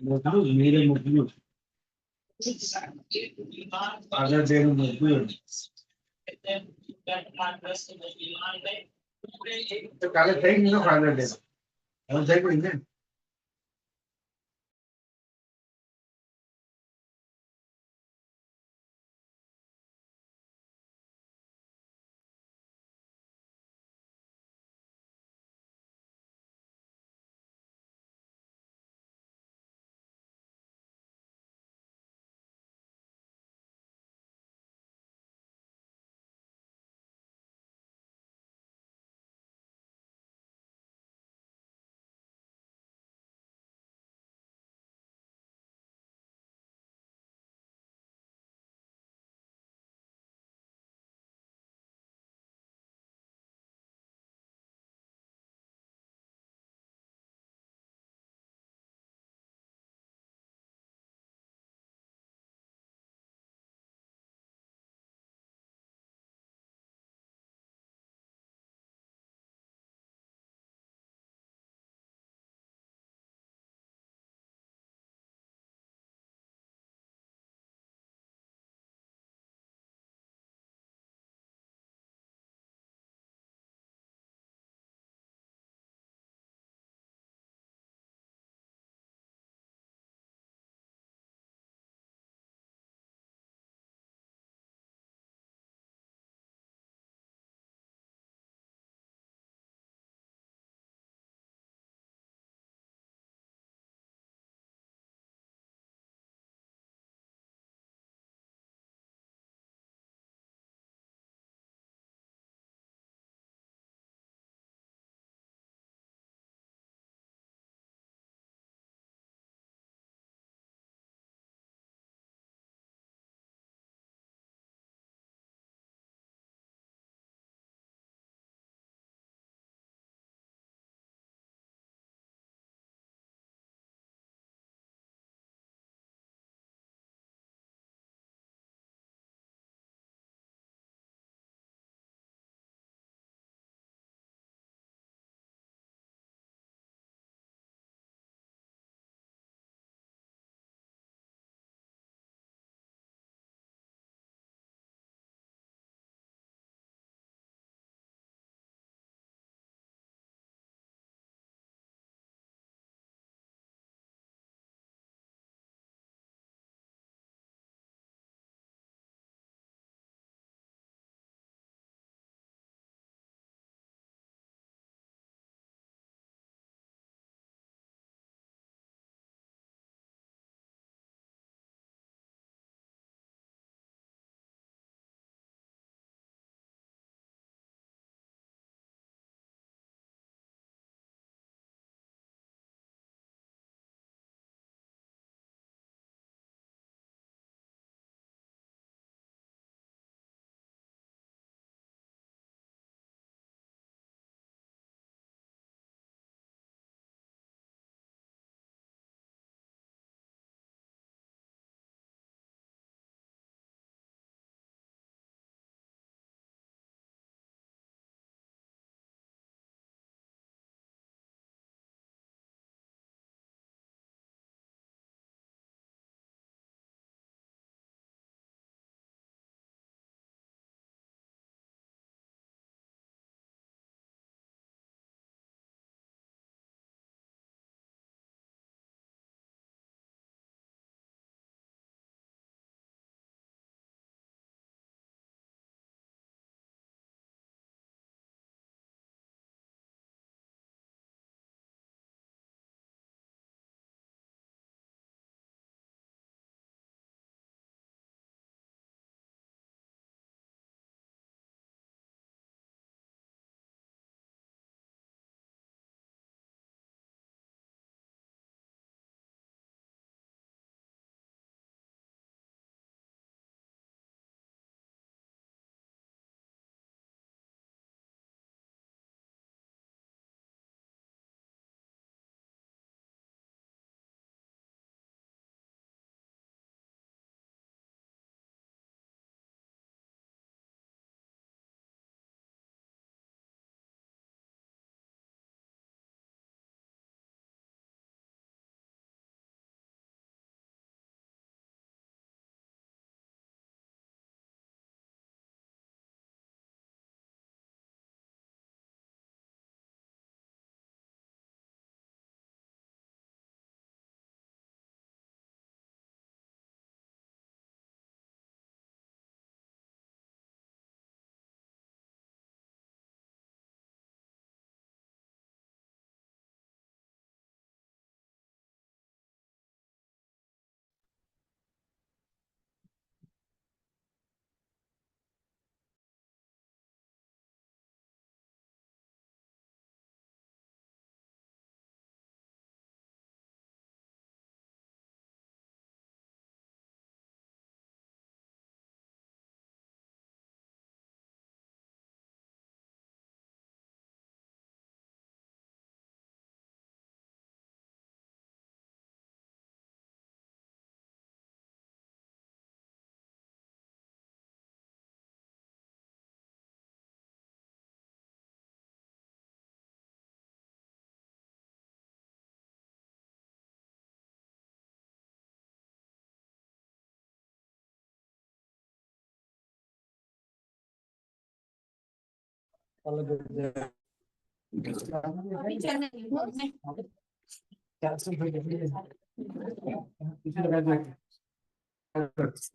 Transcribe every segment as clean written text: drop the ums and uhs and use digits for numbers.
मुखलू मेरे मुखलू अगर देर मुखलू तो काले सही नहीं ना फादर डे और सही कोई नहीं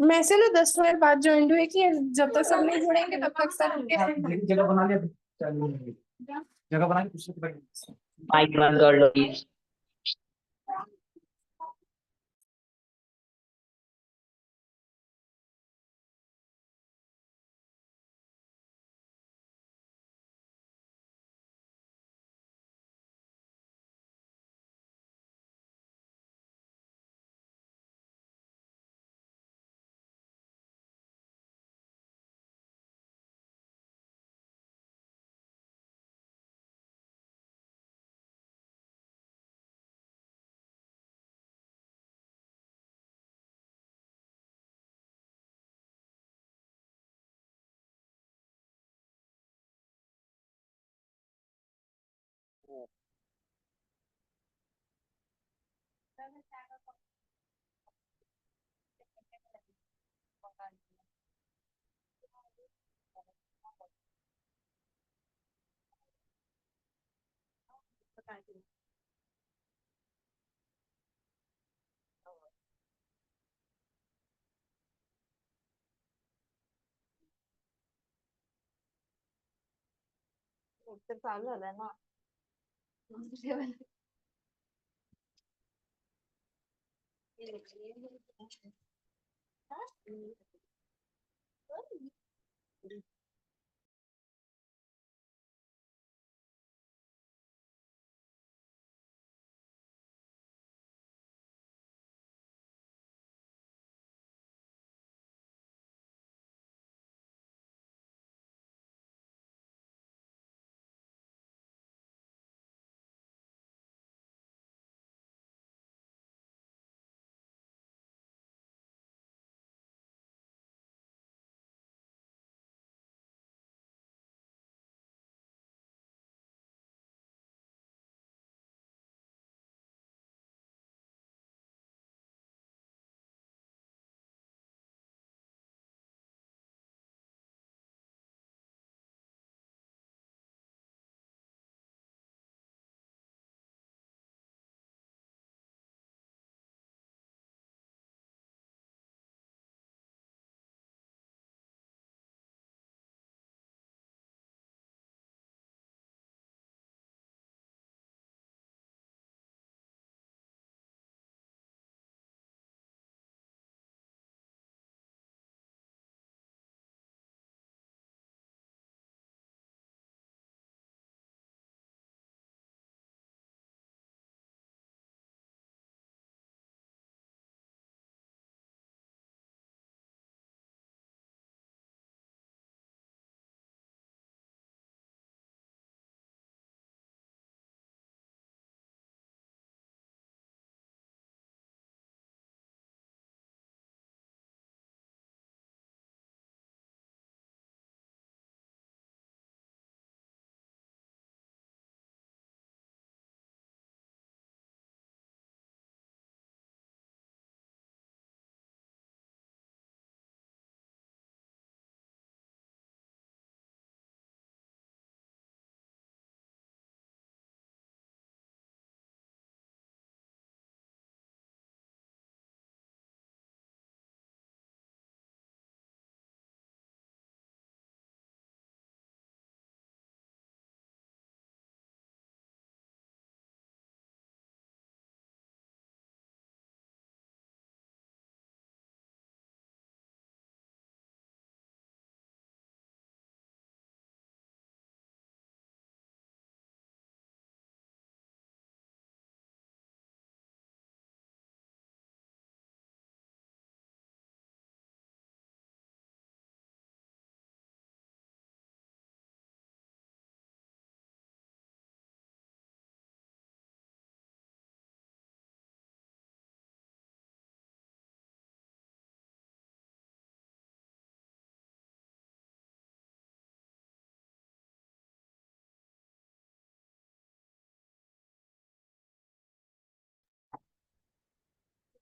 मैं से ना 10 मिनट बाद ज्वाइन हुए कि जब तक सब नहीं जुड़ेंगे तब तक सर जगह बना लिया, जगह बना के माइक बंद कर लो प्लीज। चालू झालाय ना.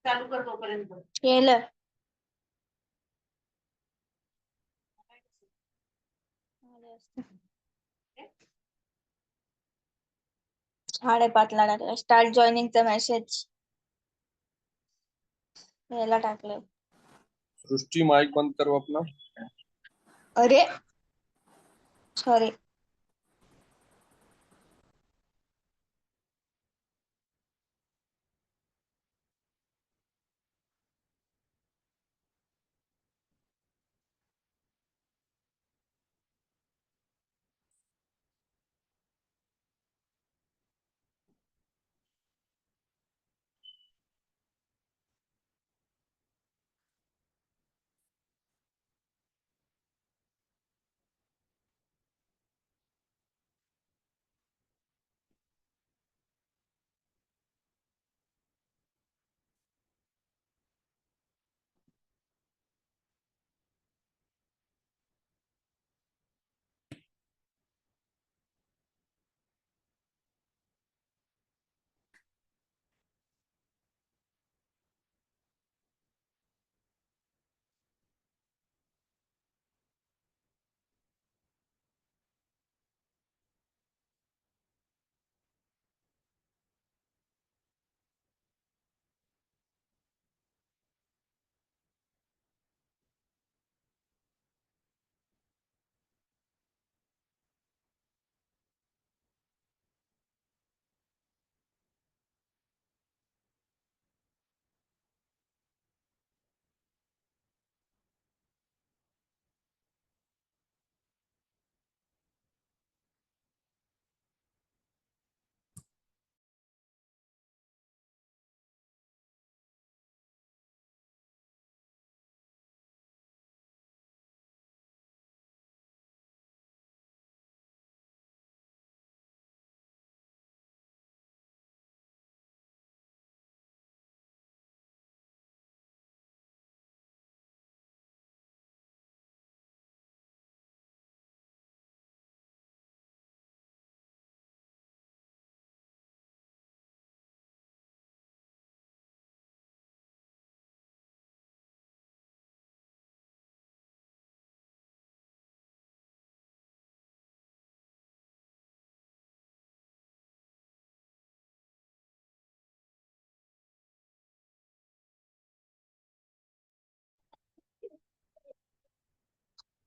चालू कर तोपर्यंत. केलं. साडेपाचला टाकलं स्टार्ट जॉईनिंगचा मेसेज याला टाकलं. सृष्टि माइक बंद करो अपना. अरे सॉरी.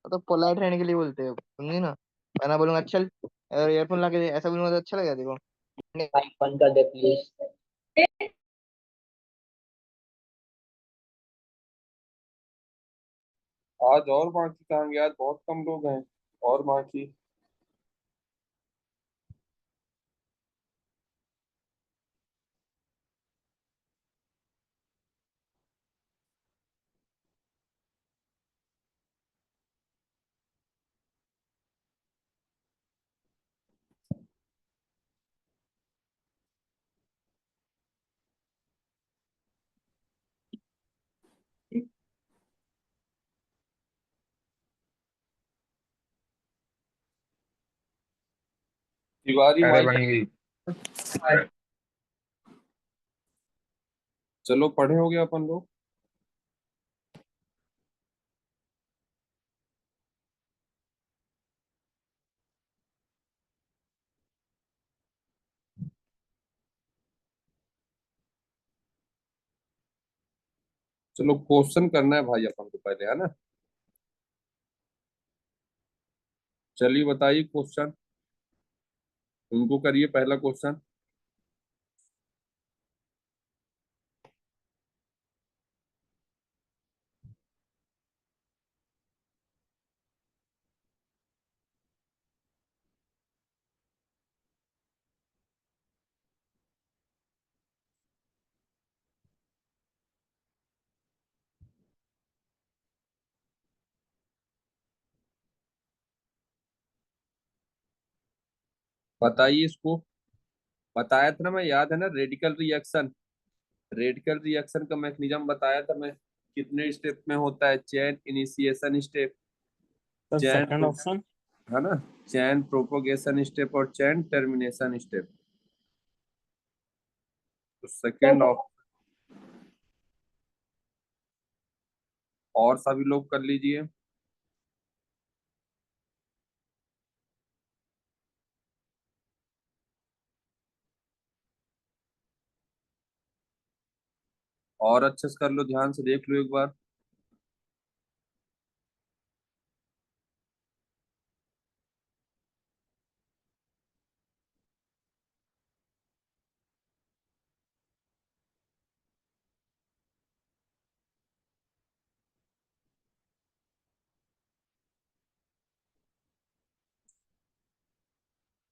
तो पोलाइट रहने के लिए बोलते हैं, समझी ना. मैं बोलूंगा चल ईयरफोन ला के दे, ऐसा बोलूंगा तो अच्छा लगेगा देखो. माइक बंद कर दे प्लीज. आज और बाकी कहाँ गया, आज बहुत कम लोग हैं. और बाकी तिवारी अरे माइक. बन गई. चलो पढ़े हो गया अपन लोग. चलो क्वेश्चन करना है भाई अपन को पहले, है ना. चलिए बताइए क्वेश्चन. उनको करिए पहला क्वेश्चन. बताइए इसको. बताया था ना मैं, याद है ना, रेडिकल रिएक्शन. रेडिकल रिएक्शन का मैकेनिज्म बताया था मैं. कितने स्टेप में होता है? चेन इनिशिएशन स्टेप, चैन, सेकंड ऑप्शन. है ना, चैन प्रोपोगेशन स्टेप और चैन टर्मिनेशन स्टेप. तो सेकेंड ऑफ. और सभी लोग कर लीजिए. और अच्छे से कर लो, ध्यान से देख लो एक बार।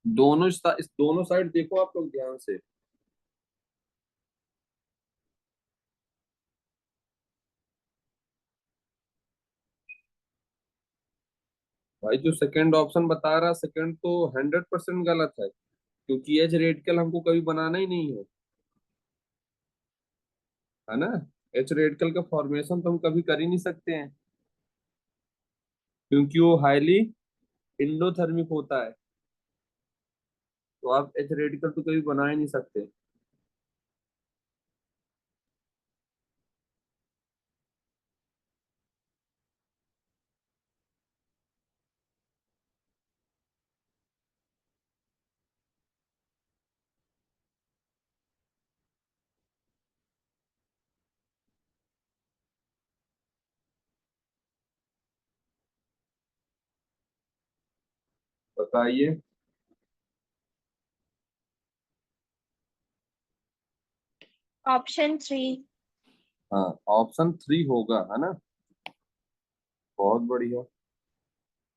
इस दोनों साइड देखो आप लोग ध्यान से। भाई जो सेकंड ऑप्शन बता रहा, सेकंड तो 100% गलत है, क्योंकि एच रेडिकल हमको कभी बनाना ही नहीं है ना। एच रेडिकल का फॉर्मेशन तो हम कभी कर ही नहीं सकते हैं, क्योंकि वो हाईली इंडोथर्मिक होता है। तो आप एच रेडिकल तो कभी बना ही नहीं सकते। बताइए। ऑप्शन 3। हाँ, ऑप्शन 3 होगा, है ना। बहुत बढ़िया।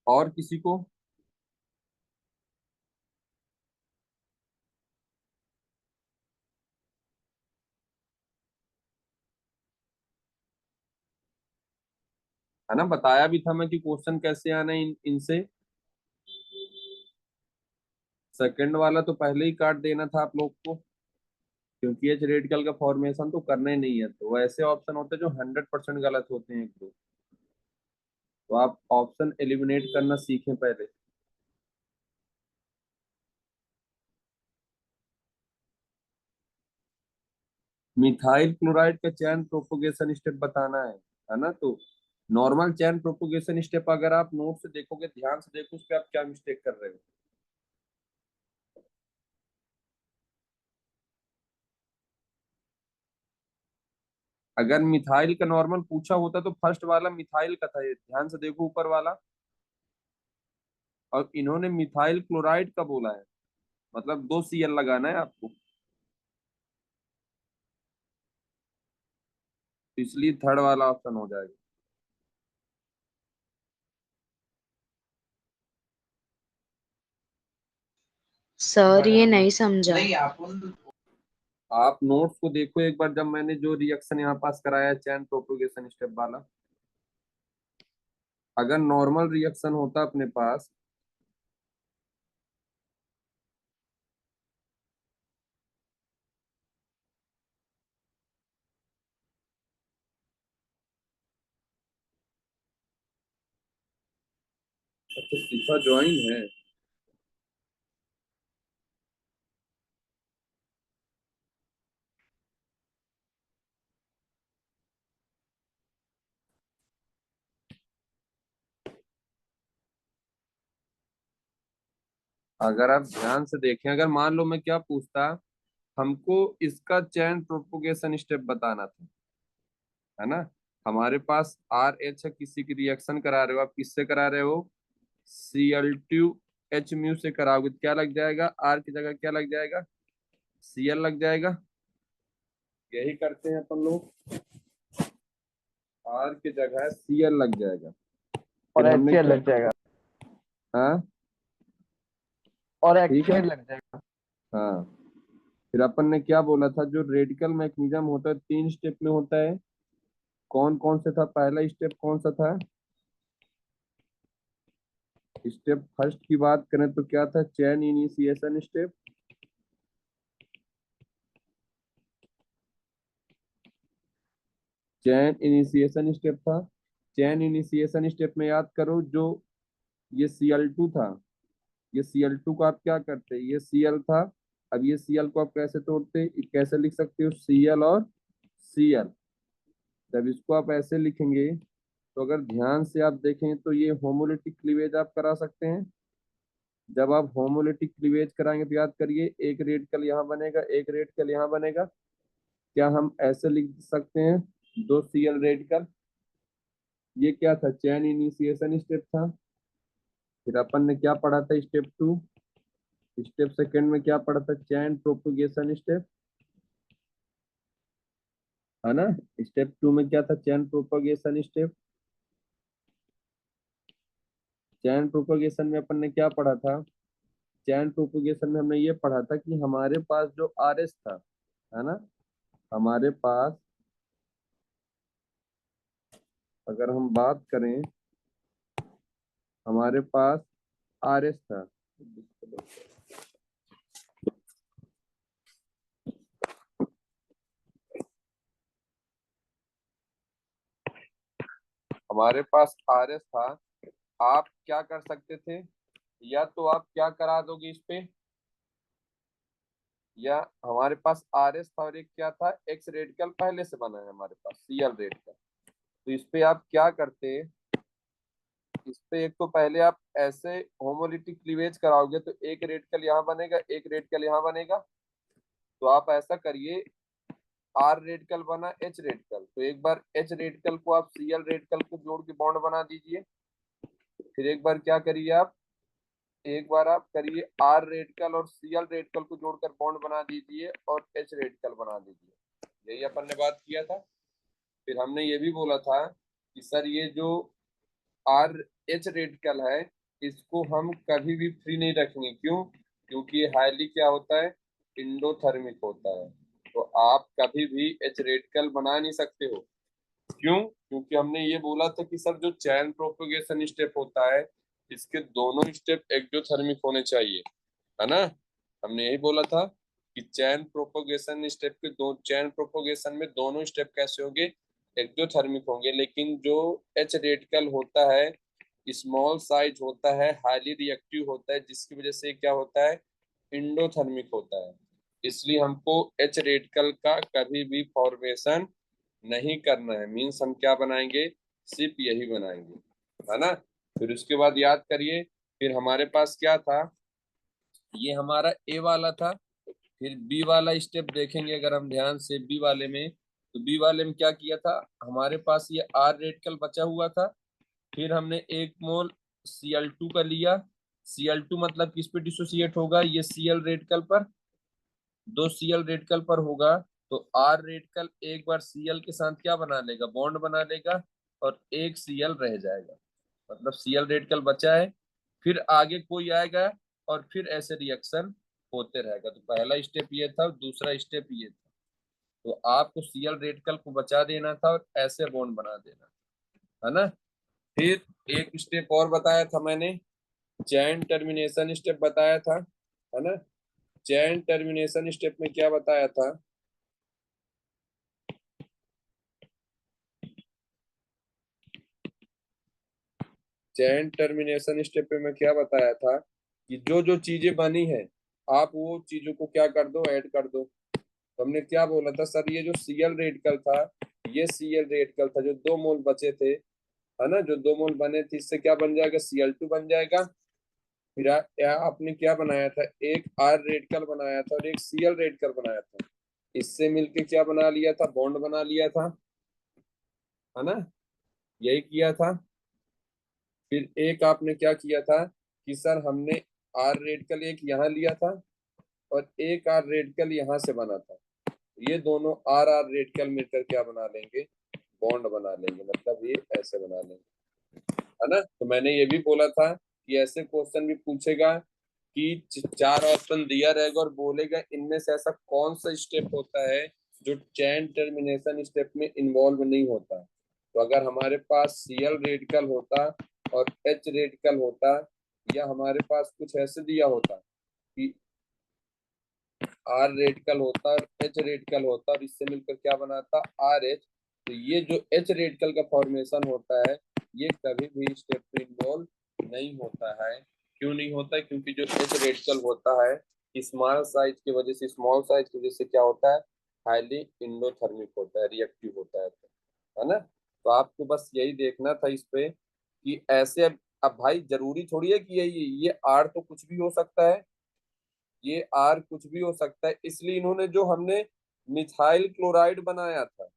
और किसी को? है ना, बताया भी था मैं कि क्वेश्चन कैसे आना है इनसे। सेकंड वाला तो पहले ही काट देना था आप लोग को, क्योंकि एच रेडिकल का फॉर्मेशन तो करना ही नहीं है। तो वैसे ऑप्शन होते हैं जो 100% गलत होते हैं एक दो। तो आप ऑप्शन एलिमिनेट करना सीखें पहले। मिथाइल क्लोराइड का चैन प्रोपोगेशन स्टेप बताना है ना। तो नॉर्मल चैन प्रोपोगेशन स्टेप अगर आप नोट से देखोगे, ध्यान से देखो उस पे आप क्या मिस्टेक कर रहे हो। अगर मिथाइल का नॉर्मल पूछा होता तो फर्स्ट वाला मिथाइल का था, ये ध्यान से देखो ऊपर वाला। और इन्होंने मिथाइल क्लोराइड का बोला है, मतलब 2 Cl लगाना है आपको, तो इसलिए थर्ड वाला ऑप्शन हो जाएगा। सर ये नहीं समझा। आप नोट्स को देखो एक बार, जब मैंने जो रिएक्शन यहाँ पास कराया है चैन प्रोपोगेशन स्टेप वाला, अगर नॉर्मल रिएक्शन होता अपने पास, अच्छा शिफा ज्वाइन है। अगर आप ध्यान से देखें, अगर मान लो मैं क्या पूछता, हमको इसका चैन प्रोपोगेशन स्टेप बताना था, है ना। हमारे पास आर एच है, किसी की रिएक्शन करा रहे हो आप, किससे करा रहे हो, Cl2H म्यू से कराओगे तो क्या लग जाएगा, आर की जगह क्या लग जाएगा, Cl लग जाएगा। यही करते हैं अपन लोग, आर की जगह Cl लग जाएगा। और फिर हमने HCl क्या, लग जाएगा। हाँ और ठीक है, HCl लग जाएगा। हाँ। फिर अपन ने क्या बोला था, जो रेडिकल मैकेनिज्म होता है 3 स्टेप में होता है। कौन कौन से था, पहला स्टेप कौन सा था, स्टेप फर्स्ट की बात करें तो क्या था, चैन इनिशिएशन स्टेप। चैन इनिशिएशन स्टेप था। चैन इनिशिएशन स्टेप में याद करो, जो ये Cl2 था, ये Cl2 को आप क्या करते, ये Cl था। अब ये Cl को आप कैसे तोड़ते, कैसे लिख सकते हो, Cl और Cl। जब इसको आप ऐसे लिखेंगे, तो अगर ध्यान से आप देखें तो ये होमोलिटिक क्लीवेज आप करा सकते हैं। जब आप होमोलिटिक क्लीवेज कराएंगे तो याद करिए, एक रेडिकल यहाँ बनेगा, एक रेडिकल यहाँ बनेगा, क्या हम ऐसे लिख सकते हैं, दो Cl रेडिकल, ये क्या था, चैन इनिशिएशन स्टेप था। फिर अपन ने क्या पढ़ा था, स्टेप 2, स्टेप सेकंड में क्या पढ़ा था, चैन प्रोपगेशन स्टेप, है ना। स्टेप 2 में क्या था, चैन प्रोपगेशन स्टेप। चैन प्रोपगेशन में अपन ने क्या पढ़ा था, चैन प्रोपगेशन में हमने ये पढ़ा था कि हमारे पास जो RS था, है ना, हमारे पास अगर हम बात करें, हमारे पास RS था, हमारे पास RS था। आप क्या कर सकते थे, या तो आप क्या करा दोगे इस पे, या हमारे पास RS था और एक क्या था, X रेडिकल पहले से बना है हमारे पास, Cl रेडिकल। तो इस पे आप क्या करते, इस पे एक तो पहले आप ऐसे होमोलिटिक क्लीवेज कराओगे तो एक रेडिकल यहाँ बनेगा, एक रेडिकल यहाँ बनेगा। तो आप ऐसा करिए, R रेडिकल बना H रेडिकल, तो एक बार H रेडिकल को आप Cl रेडिकल को जोड़ के बॉन्ड बना दीजिए। फिर एक बार क्या करिए आप, एक बार आप करिए R रेडिकल और Cl रेडिकल को जोड़कर बॉन्ड बना दीजिए और H रेडिकल बना दीजिए। यही अपन ने बात किया था। फिर हमने ये भी बोला था कि सर ये जो RH रेडिकल है, इसको हम कभी भी फ्री नहीं रखेंगे। क्यों? क्योंकि ये हाईली क्या होता है, इंडोथर्मिक होता है। तो आप कभी भी H रेडिकल बना नहीं सकते हो। क्यों? क्योंकि हमने ये बोला था कि सर जो चैन प्रोपगेशन स्टेप होता है, इसके दोनों स्टेप एक्सोथर्मिक होने चाहिए, है ना। हमने यही बोला था कि चैन प्रोपगेशन स्टेप के दो, चैन प्रोपगेशन में दोनों स्टेप कैसे होंगे, एक्सोथर्मिक होंगे। लेकिन जो H रेडिकल होता है, स्मॉल साइज होता है, हाईली रिएक्टिव होता है, जिसकी वजह से क्या होता है, इंडोथर्मिक होता है। इसलिए हमको H रेडिकल का कभी भी फॉर्मेशन नहीं करना है। मीन्स हम क्या बनाएंगे, सिर्फ यही बनाएंगे, है ना। फिर उसके बाद याद करिए, फिर हमारे पास क्या था, ये हमारा A वाला था। फिर B वाला स्टेप देखेंगे अगर हम ध्यान से, B वाले में, तो B वाले में क्या किया था, हमारे पास ये R रेडिकल बचा हुआ था। फिर हमने 1 मोल Cl2 का लिया। Cl2 मतलब किस पे डिसोसिएट होगा, ये Cl रेडिकल पर, दो Cl रेडिकल पर होगा। तो R रेडिकल एक बार Cl के साथ क्या बना लेगा, बॉन्ड बना लेगा, और एक Cl रह जाएगा, मतलब Cl रेडिकल बचा है। फिर आगे कोई आएगा और फिर ऐसे रिएक्शन होते रहेगा। तो पहला स्टेप ये था, दूसरा स्टेप ये था। तो आपको Cl रेडिकल को बचा देना था और ऐसे बॉन्ड बना देना, है ना। फिर एक स्टेप और बताया था मैंने, चैन टर्मिनेशन स्टेप बताया था, है ना। चैन टर्मिनेशन स्टेप में क्या बताया था, चैन टर्मिनेशन स्टेप पे मैं क्या बताया था कि जो जो चीजें बनी है, आप वो चीजों को क्या कर दो, ऐड कर दो। तो हमने क्या बोला था, सर ये जो Cl रेडिकल था, ये Cl रेडिकल था, जो 2 मोल बचे थे, है ना, जो 2 मोल बने थे, इससे क्या बन जाएगा, Cl2 बन जाएगा। फिर आपने क्या बनाया था, एक R रेडिकल बनाया था और एक Cl रेडिकल बनाया था। इससे मिलके क्या बना लिया था, बॉन्ड बना लिया था, है ना, यही किया था। फिर एक आपने क्या किया था कि सर हमने R रेडिकल एक यहाँ लिया था और एक R रेडिकल यहाँ से बना था। ये दोनों R R रेडिकल मिलकर क्या बना लेंगे, बॉन्ड बना लेंगे, मतलब ये ऐसे बना लेंगे, है ना। तो मैंने ये भी बोला था कि ऐसे क्वेश्चन भी पूछेगा कि 4 ऑप्शन दिया रहेगा और बोलेगा इनमें से ऐसा कौन सा स्टेप होता है जो चैन टर्मिनेशन स्टेप में इन्वॉल्व नहीं होता। तो अगर हमारे पास Cl रेडिकल होता और H रेडिकल होता, या हमारे पास कुछ ऐसे दिया होता कि R रेडिकल होता और H रेडिकल होता और इससे मिलकर क्या बनाता, RH, तो ये जो H रेडिकल का फॉर्मेशन होता है, ये कभी भी स्टेप में इन्वॉल्व नहीं होता है। क्यों नहीं होता है? क्योंकि जो H रेडिकल होता है, स्मॉल साइज की वजह से, स्मॉल साइज की वजह से क्या होता है, हाईली इंडोथर्मिक होता है, रिएक्टिव होता है ना। तो आपको बस यही देखना था इस पे कि ऐसे, अब भाई जरूरी थोड़ी है कि ये R तो कुछ भी हो सकता है, ये R कुछ भी हो सकता है। इसलिए इन्होंने जो हमने मिथाइल क्लोराइड बनाया था।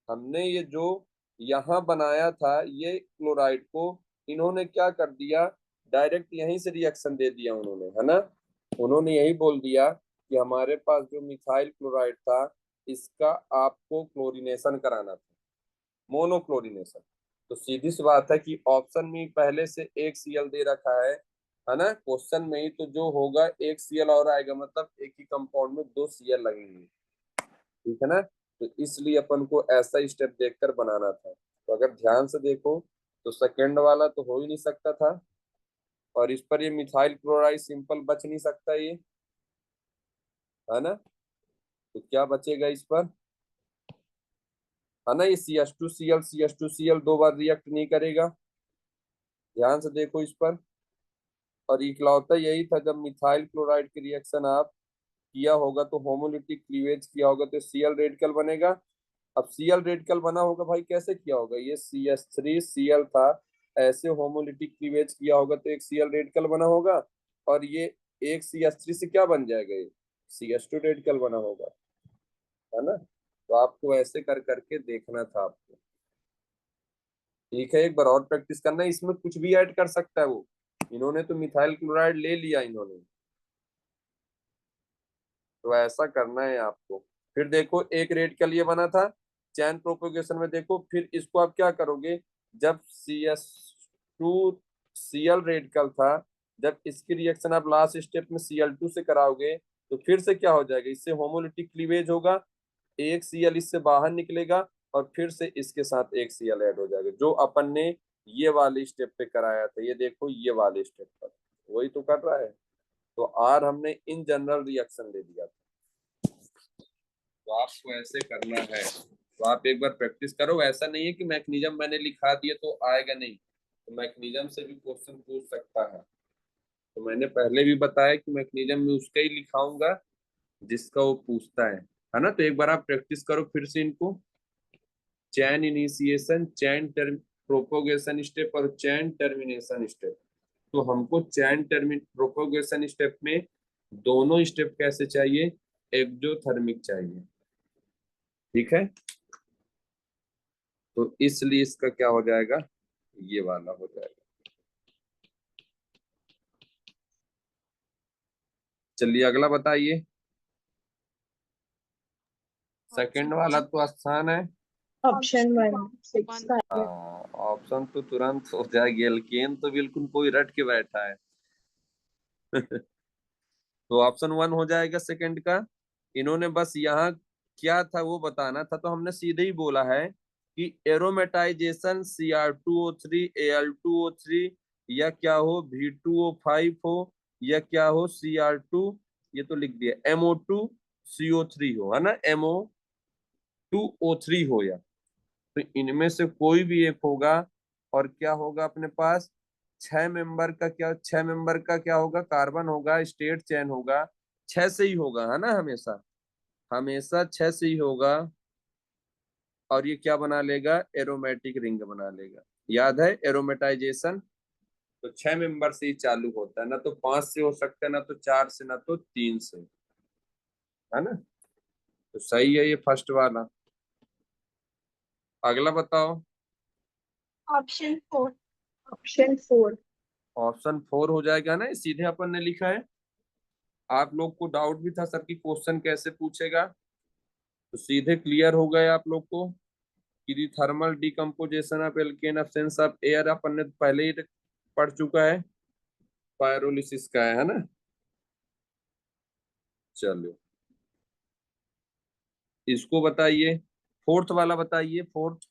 हमने ये जो यहाँ बनाया था ये क्लोराइड को इन्होंने क्या कर दिया, डायरेक्ट यहीं से रिएक्शन दे दिया उन्होंने, है ना। उन्होंने यही बोल दिया कि हमारे पास जो मिथाइल क्लोराइड था इसका आपको क्लोरीनेशन कराना था, मोनोक्लोरीनेशन। तो सीधी सी बात है कि ऑप्शन में पहले से एक Cl दे रखा है ना, क्वेश्चन में ही तो जो होगा एक Cl और आएगा, मतलब एक ही कंपाउंड में 2 Cl लगेंगे, ठीक है ना। तो इसलिए अपन को ऐसा स्टेप देखकर बनाना था। तो अगर ध्यान से देखो तो सेकंड वाला तो हो ही नहीं सकता था, और इस पर ये मिथाइल क्लोराइड सिंपल बच नहीं सकता ये, है ना। तो क्या बचेगा इस पर, है ना, ये CH2Cl दो बार रिएक्ट नहीं करेगा, ध्यान से देखो इस पर। और इकलौता यही था जब मिथाइल क्लोराइड की रिएक्शन आप किया होगा तो होमोलिटिक क्लीवेज किया होगा तो Cl रेडिकल बनेगा। अब Cl रेडिकल बना होगा भाई, कैसे किया होगा, ये CH3Cl था, ऐसे होमोलिटिक क्लीवेज किया होगा तो एक Cl रेडिकल बना होगा, और ये एक CH3 से क्या बन जाएगा, ये CH2 रेडिकल बना होगा, है ना। तो आपको ऐसे कर करके देखना था आपको, ठीक है। एक बार और प्रैक्टिस करना है, इसमें कुछ भी ऐड कर सकता है वो, इन्होंने तो मिथाइल क्लोराइड ले लिया इन्होंने, तो ऐसा करना है आपको। फिर देखो एक रेडिकल ये बना था चैन प्रोपोगेशन में, देखो फिर इसको आप क्या करोगे, जब CH2Cl रेडिकल था, जब इसकी रिएक्शन आप लास्ट स्टेप में Cl2 से कराओगे तो फिर से क्या हो जाएगा, इससे होमोलिटिक क्लीवेज होगा, एक Cl इससे बाहर निकलेगा और फिर से इसके साथ एक Cl ऐड हो जाएगा, जो अपन ने ये वाले स्टेप पे कराया था, ये देखो ये वाले स्टेप पर वही तो कर रहा है। तो आर हमने इन जनरल रिएक्शन दे दिया था, तो आपको ऐसे करना है। तो आप एक बार प्रैक्टिस करो, ऐसा नहीं है कि मैकेनिज्म मैंने लिखा दिया तो आएगा नहीं, तो मैकेनिज्म से भी क्वेश्चन पूछ सकता है। तो मैंने पहले भी बताया कि मैकेनिज्म में उसका ही लिखाऊंगा जिसका वो पूछता है ना। तो एक बार आप प्रैक्टिस करो फिर से इनको, चैन इनिशिएशन, चैन प्रोपोगेशन स्टेप और चैन टर्मिनेशन स्टेप। तो हमको चैन प्रोपोगेशन स्टेप में दोनों स्टेप कैसे चाहिए, एक्सोथर्मिक चाहिए, ठीक है। तो इसलिए इसका क्या हो जाएगा, ये वाला हो जाएगा। चलिए अगला बताइए। सेकंड वाला तो आसान है, Option 1. ऑप्शन तो तुरंत हो जाएगी, एल्केन तो बिल्कुल कोई रट के बैठा है। तो ऑप्शन 1 हो जाएगा सेकंड का। इन्होंने बस यहाँ क्या था वो बताना था, तो हमने सीधे ही बोला है कि एरोमेटाइजेशन Cr2O3 Al2O3 या क्या हो V2O5 हो या क्या हो Cr2, ये तो लिख दिया MO2CO3 हो, है ना, MO2O3 हो, या तो इनमें से कोई भी एक होगा। और क्या होगा अपने पास, 6 मेंबर का क्या, 6 मेंबर का क्या होगा, कार्बन होगा, स्टेट चेन होगा, 6 से ही होगा, है ना, हमेशा हमेशा 6 से ही होगा। और ये क्या बना लेगा, एरोमेटिक रिंग बना लेगा। याद है एरोमेटाइजेशन तो 6 मेंबर से ही चालू होता है, ना तो 5 से हो सकता है, ना तो 4 से, ना तो 3 से, है ना। तो सही है ये फर्स्ट वाला। अगला बताओ। Option 4. Option 4. ऑप्शन 4 हो जाएगा ना, ये सीधे अपन ने लिखा है। आप लोग को डाउट भी था सर की क्वेश्चन कैसे पूछेगा, तो सीधे क्लियर हो गए आप लोग को कि thermal decomposition of alkane absence of air अपन ने पहले ही पढ़ चुका है, पायरोलिसिस का है ना। चलो इसको बताइए, फोर्थ वाला बताइए, फोर्थ।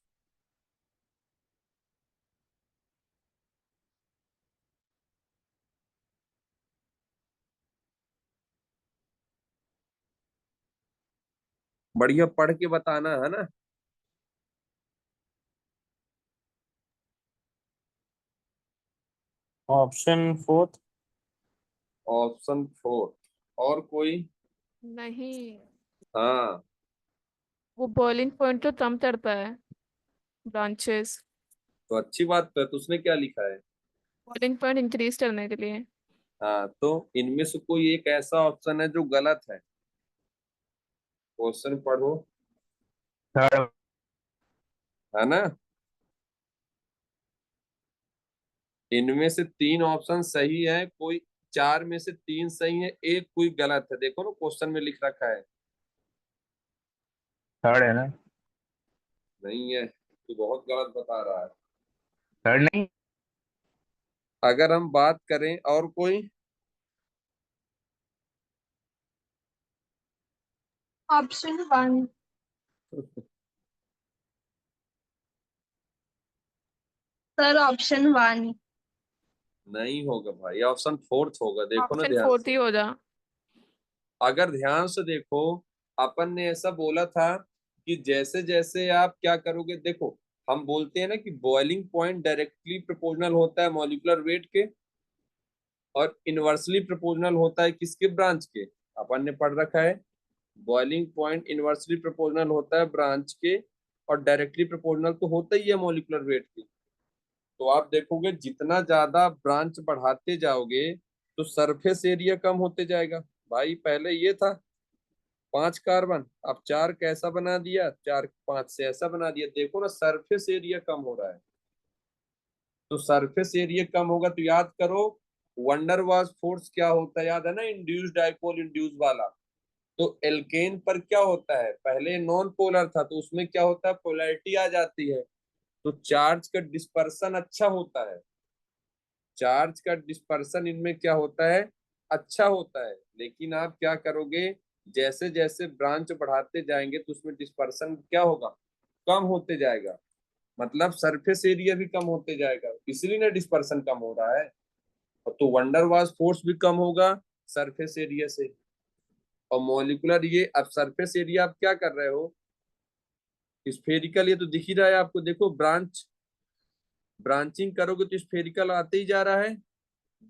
बढ़िया पढ़ के बताना, है ना। ऑप्शन 4। ऑप्शन 4, और कोई, नहीं, हाँ वो बॉइलिंग पॉइंट तो कम करता है ब्रांचेस, तो अच्छी बात है, तो उसने क्या लिखा है, बॉइलिंग पॉइंट इंक्रीज करने के लिए। हाँ तो इनमें से कोई एक ऐसा ऑप्शन है जो गलत है, क्वेश्चन पढ़ो, थर्ड है ना। इनमें से 3 ऑप्शन सही है, कोई 4 में से 3 सही है, एक कोई गलत है। देखो ना क्वेश्चन में लिख रखा है। थर्ड है ना? नहीं है, तो बहुत गलत बता रहा है। थर्ड नहीं? अगर हम बात करें और कोई, ऑप्शन 1। Sir option 1। नहीं होगा भाई, ऑप्शन 4 होगा। देखो ना ऑप्शन ध्यान फोर्थ से, ही हो जा। अगर ध्यान से देखो, अपन ने ऐसा बोला था कि जैसे जैसे आप क्या करोगे, देखो हम बोलते हैं ना कि बॉइलिंग पॉइंट डायरेक्टली प्रोपोर्शनल होता है मॉलिक्यूलर वेट के, और इनवर्सली प्रोपोर्शनल होता है किसके, ब्रांच के। अपन ने पढ़ रखा है बॉइलिंग पॉइंट इनवर्सली प्रोपोर्शनल होता है ब्रांच के, और डायरेक्टली प्रोपोर्शनल तो होता ही है मॉलिक्यूलर वेट के। तो आप देखोगे जितना ज्यादा ब्रांच बढ़ाते जाओगे तो सरफेस एरिया कम होते जाएगा। भाई पहले ये था 5 कार्बन, अब 4 कैसा बना दिया, 4 5 से ऐसा बना दिया। देखो ना सरफेस एरिया कम हो रहा है। तो सरफेस एरिया कम होगा तो याद करो वंडर वाज फोर्स क्या होता है, याद है ना, इंड्यूस डाइपोल इंड्यूस वाला। तो एल्केन पर क्या होता है, पहले नॉन पोलर था तो उसमें क्या होता है, पोलैरिटी आ जाती है, तो चार्ज का डिस्पर्सन अच्छा होता है। चार्ज का डिस्पर्सन इनमें क्या होता है, अच्छा होता है। लेकिन आप क्या करोगे, जैसे जैसे ब्रांच बढ़ाते जाएंगे तो उसमें डिस्पर्सन क्या होगा, कम होते जाएगा। मतलब सरफेस एरिया भी कम होते जाएगा, इसलिए ना डिस्पर्सन कम हो रहा है। और तो वंडर वाज फोर्स भी कम होगा सरफेस एरिया से। और मॉलिक्यूलर ये, अब सरफेस एरिया आप क्या कर रहे हो, स्फेरिकल, ये तो दिख ही रहा है आपको। देखो ब्रांचिंग करोगे तो स्फेरिकल आते ही जा रहा है,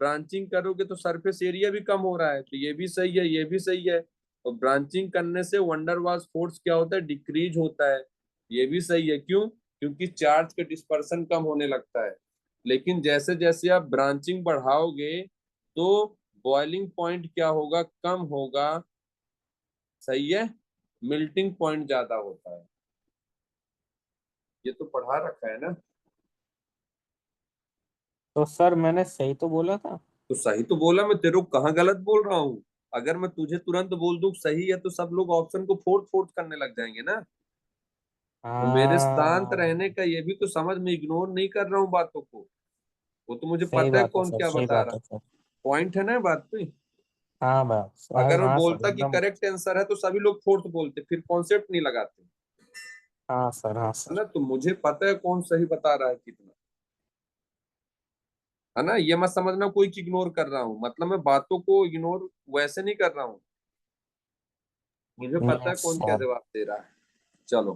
ब्रांचिंग करोगे तो सरफेस एरिया भी कम हो रहा है, तो ये भी सही है, ये भी सही है। और ब्रांचिंग करने से वंडर वाज फोर्स क्या होता है, डिक्रीज होता है, ये भी सही है। क्यों, क्योंकि चार्ज का डिस्पर्सन कम होने लगता है। लेकिन जैसे जैसे आप ब्रांचिंग बढ़ाओगे तो बॉइलिंग पॉइंट क्या होगा, कम होगा, सही है, मिल्टिंग पॉइंट ज्यादा होता है। ये तो पढ़ा रखा है ना। तो सर मैंने सही तो बोला था। तो सही तो बोला, मैं तेरे को कहाँ गलत बोल रहा हूँ। अगर मैं तुझे तुरंत बोल दूं सही है तो सब लोग ऑप्शन को फोर्थ फोर्थ करने लग जाएंगे ना। तो मेरे शांत हाँ, रहने का ये भी तो समझ, में इग्नोर नहीं कर रहा हूँ बातों को। वो तो मुझे सही पता है बात है कौन सर, क्या सही बता बात रहा। है सर। पॉइंट है ना बात पे। हाँ बस, हाँ अगर मैं हाँ सर बोलता कि एकदम। करेक्ट आंसर है तो सभी लोग फोर्थ बोलते, फिर कॉन्सेप्ट नहीं लगाते, हाँ सर, हाँ है सर। ना। तो मुझे पता है कौन सही बता रहा है कितना, है ना। ये मत समझना कोई इग्नोर कर रहा हूँ, मतलब मैं बातों को इग्नोर वैसे नहीं कर रहा हूँ, मुझे पता है यस कौन क्या सर। जवाब दे रहा है। चलो,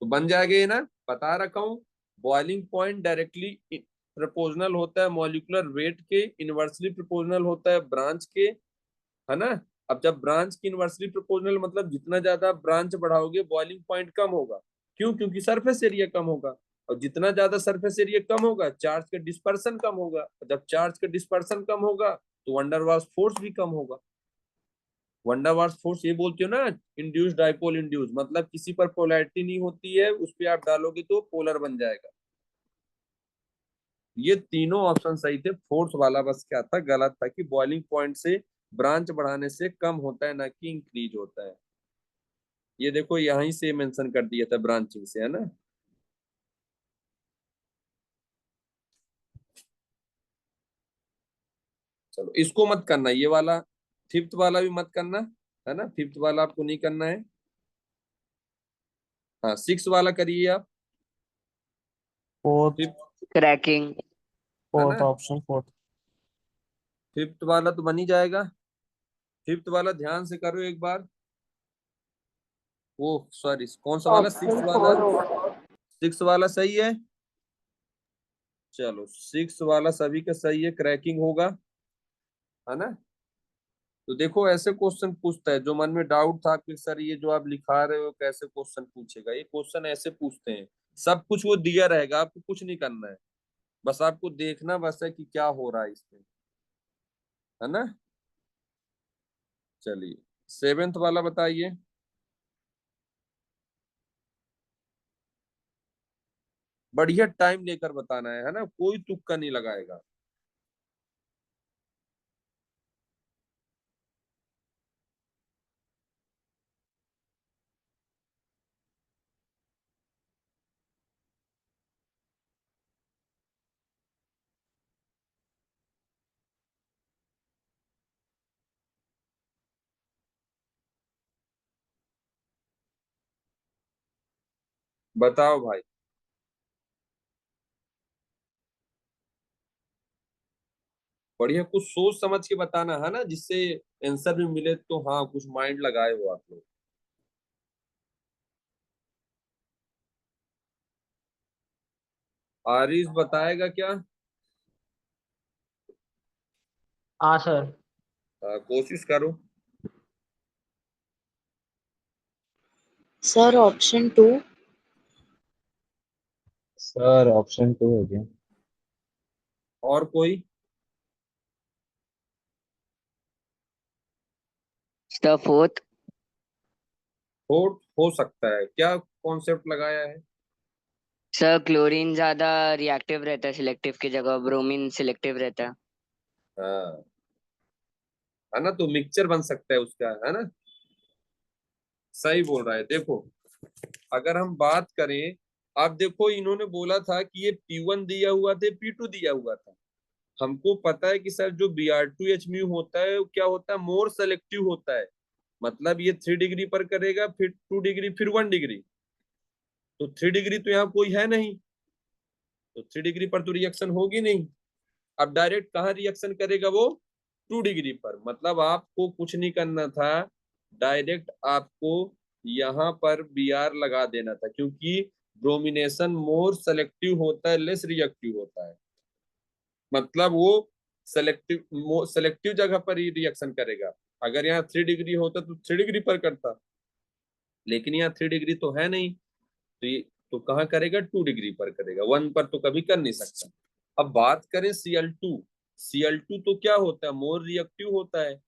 तो बन जाएगा ये ना, बता रखा हूँ। बॉइलिंग पॉइंट डायरेक्टली प्रोपोर्शनल होता है मॉलिक्यूलर वेट के, इनवर्सली प्रोपोर्शनल होता है ब्रांच के, है ना। अब जब ब्रांच की इनवर्सली प्रोपोर्शनल मतलब जितना ज्यादा ब्रांच बढ़ाओगे बॉइलिंग पॉइंट कम होगा। क्यों, क्योंकि सरफेस एरिया कम होगा, और जितना ज्यादा सरफेस एरिया कम होगा चार्ज का डिस्पर्सन कम होगा, और जब चार्ज का डिस्पर्सन कम होगा तो वंडर वाल्स फोर्स भी कम होगा। वंडर वाल्स फोर्स ये बोलते हो ना, इंड्यूस डाइपोल इंड्यूस, मतलब किसी पर पोलैरिटी नहीं होती है, उस पर आप डालोगे तो पोलर बन जाएगा। ये तीनों ऑप्शन सही थे, फोर्थ वाला बस क्या था, गलत था कि बॉइलिंग पॉइंट से ब्रांच बढ़ाने से कम होता है ना कि इंक्रीज होता है। ये देखो यहीं से मेंशन कर दिया था ब्रांचिंग से, है ना। चलो इसको मत करना, ये वाला फिफ्थ वाला भी मत करना, है ना। फिफ्थ वाला आपको नहीं करना है। हाँ, सिक्स वाला करिए आप। फोर्थ। Fifth, cracking. है फोर्थ ना, ऑप्शन, फोर्थ। फिफ्थ वाला तो बन ही जाएगा। फिफ्थ वाला ध्यान से करो एक बार। वो सॉरी, कौन सा वाला, सिक्स ऑप्शन वाला। 4 होगा। सिक्स वाला सही है। चलो सिक्स वाला सभी का सही है, क्रैकिंग होगा, है ना। तो देखो ऐसे क्वेश्चन पूछता है, जो मन में डाउट था कि सर ये जो आप लिखा रहे हो कैसे क्वेश्चन पूछेगा, ये क्वेश्चन ऐसे पूछते हैं। सब कुछ वो दिया रहेगा, आपको कुछ नहीं करना है, बस आपको देखना बस है कि क्या हो रहा है इसमें, है ना। चलिए सेवेंथ वाला बताइए। बढ़िया टाइम लेकर बताना है ना, कोई तुक्का नहीं लगाएगा। बताओ भाई। बढ़िया कुछ सोच समझ के बताना है ना, जिससे आंसर भी मिले, तो हाँ कुछ माइंड लगाए हो आप लोग। आरिस बताएगा क्या? हाँ सर। कोशिश करो। Sir option 2। सर ऑप्शन 2 हो गया। और कोई? Sir fourth. हो सकता है, क्या कॉन्सेप्ट लगाया है? सर क्लोरीन ज्यादा रिएक्टिव रहता है सिलेक्टिव की जगह, ब्रोमीन सिलेक्टिव रहता है। हाँ, है ना, तो मिक्सचर बन सकता है उसका, है ना। सही बोल रहा है। देखो अगर हम बात करें, आप देखो इन्होंने बोला था कि ये P1 दिया हुआ था, P2 दिया हुआ था। हमको पता है कि सर जो Br2H म्यू होता है वो क्या होता है, मोर सेलेक्टिव होता है। मतलब ये 3 डिग्री पर करेगा, फिर 2 डिग्री, फिर 1 डिग्री। तो 3 डिग्री तो यहाँ कोई है नहीं, तो 3 डिग्री पर तो रिएक्शन होगी नहीं। अब डायरेक्ट कहाँ रिएक्शन करेगा वो, 2 डिग्री पर। मतलब आपको कुछ नहीं करना था, डायरेक्ट आपको यहाँ पर Br लगा देना था, क्योंकि ब्रोमिनेशन मोर सेलेक्टिव होता है, लेस रिएक्टिव होता है। मतलब वो सेलेक्टिव जगह पर ही रिएक्शन करेगा। अगर यहाँ 3 डिग्री होता तो 3 डिग्री पर करता, लेकिन यहाँ 3 डिग्री तो है नहीं, तो ये तो कहाँ करेगा, 2 डिग्री पर करेगा, 1 पर तो कभी कर नहीं सकता। अब बात करें Cl2। Cl2 तो क्या होता है, मोर रिएक्टिव होता है।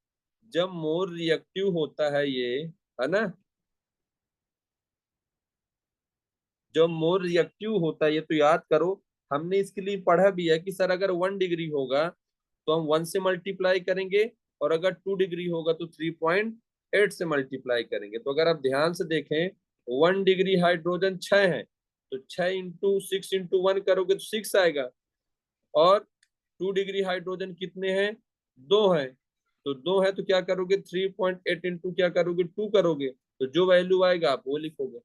जब मोर रिएक्टिव होता है ये, है ना, जब मोर रिएक्टिव होता है ये, तो याद करो हमने इसके लिए पढ़ा भी है कि सर अगर 1 डिग्री होगा तो हम 1 से मल्टीप्लाई करेंगे, और अगर 2 डिग्री होगा तो 3.8 से मल्टीप्लाई करेंगे। तो अगर आप ध्यान से देखें, 1 डिग्री हाइड्रोजन 6 है, तो 6 इंटू 6 इंटू 1 करोगे तो 6 आएगा। और 2 डिग्री हाइड्रोजन कितने हैं, 2 है, तो 2 है तो क्या करोगे, 3.8 इंटू क्या करोगे, 2 करोगे, तो जो वैल्यू आएगा आप वो लिखोगे।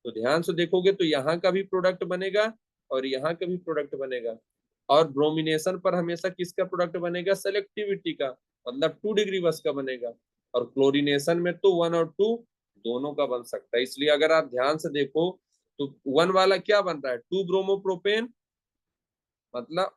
तो ध्यान से देखोगे तो यहाँ का भी प्रोडक्ट बनेगा और यहाँ का भी प्रोडक्ट बनेगा। और ब्रोमिनेशन पर हमेशा किसका प्रोडक्ट बनेगा, सेलेक्टिविटी का, मतलब 2 डिग्री बस का बनेगा। और क्लोरीनेशन में तो 1 और 2 दोनों का बन सकता है। इसलिए अगर आप ध्यान से देखो तो 1 वाला क्या बन रहा है, 2 ब्रोमोप्रोपेन, मतलब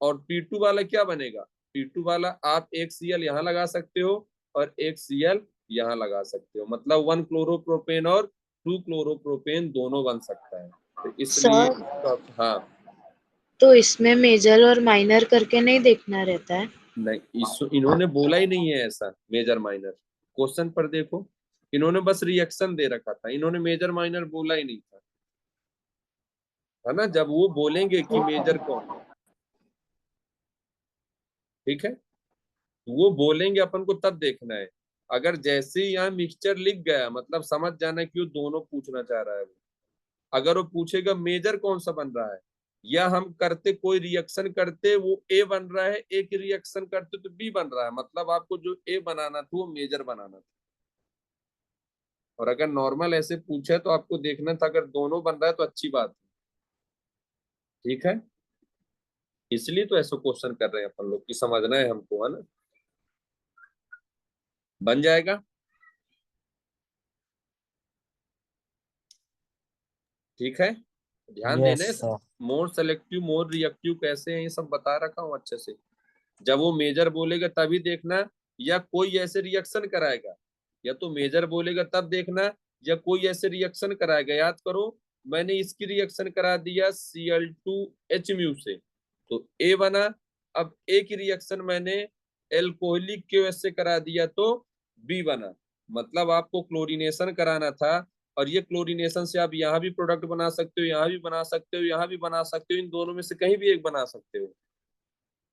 और P2 वाला क्या बनेगा, P2 वाला आप एक Cl यहाँ लगा सकते हो और एक Cl यहाँ लगा सकते हो, मतलब 1 क्लोरोप्रोपेन और 2 क्लोरोप्रोपेन दोनों बन सकता है। तो इसलिए सर हाँ, तो इसमें मेजर और माइनर करके नहीं देखना रहता है? नहीं इन्होंने बोला ही नहीं है ऐसा मेजर माइनर। क्वेश्चन पर देखो, इन्होंने बस रिएक्शन दे रखा था, इन्होंने मेजर माइनर बोला ही नहीं था, है ना। जब वो बोलेंगे कि मेजर कौन है, ठीक है, वो बोलेंगे अपन को तब देखना है। अगर जैसे ही यहाँ मिक्सचर लिख गया, मतलब समझ जाना कि वो दोनों पूछना चाह रहा है वो। अगर वो पूछेगा मेजर कौन सा बन रहा है, या हम करते कोई रिएक्शन करते वो ए बन रहा है, ए की रिएक्शन करते तो बी बन रहा है, मतलब आपको जो ए बनाना था वो मेजर बनाना था। और अगर नॉर्मल ऐसे पूछे तो आपको देखना था, अगर दोनों बन रहा है तो अच्छी बात है, ठीक है। इसलिए तो ऐसा क्वेश्चन कर रहे हैं अपन लोग, कि समझना है हमको, है ना। बन जाएगा, ठीक है। ध्यान यस देना है, सर। मोर सेलेक्टिव मोर रिएक्टिव कैसे हैं ये सब बता रखा हूँ अच्छे से। जब वो मेजर बोलेगा तभी देखना, या कोई ऐसे रिएक्शन कराएगा, या तो मेजर बोलेगा तब देखना, या कोई ऐसे रिएक्शन कराएगा। याद करो मैंने इसकी रिएक्शन करा दिया Cl2H म्यू से, तो A बना। अब A की रिएक्शन मैंने एल्कोहलिक के वजह से करा दिया तो B बना। मतलब आपको क्लोरीनेशन कराना था और ये क्लोरीनेशन से आप यहाँ भी प्रोडक्ट बना सकते हो, यहाँ भी बना सकते हो, यहाँ भी बना सकते हो, इन दोनों में से कहीं भी एक बना सकते हो,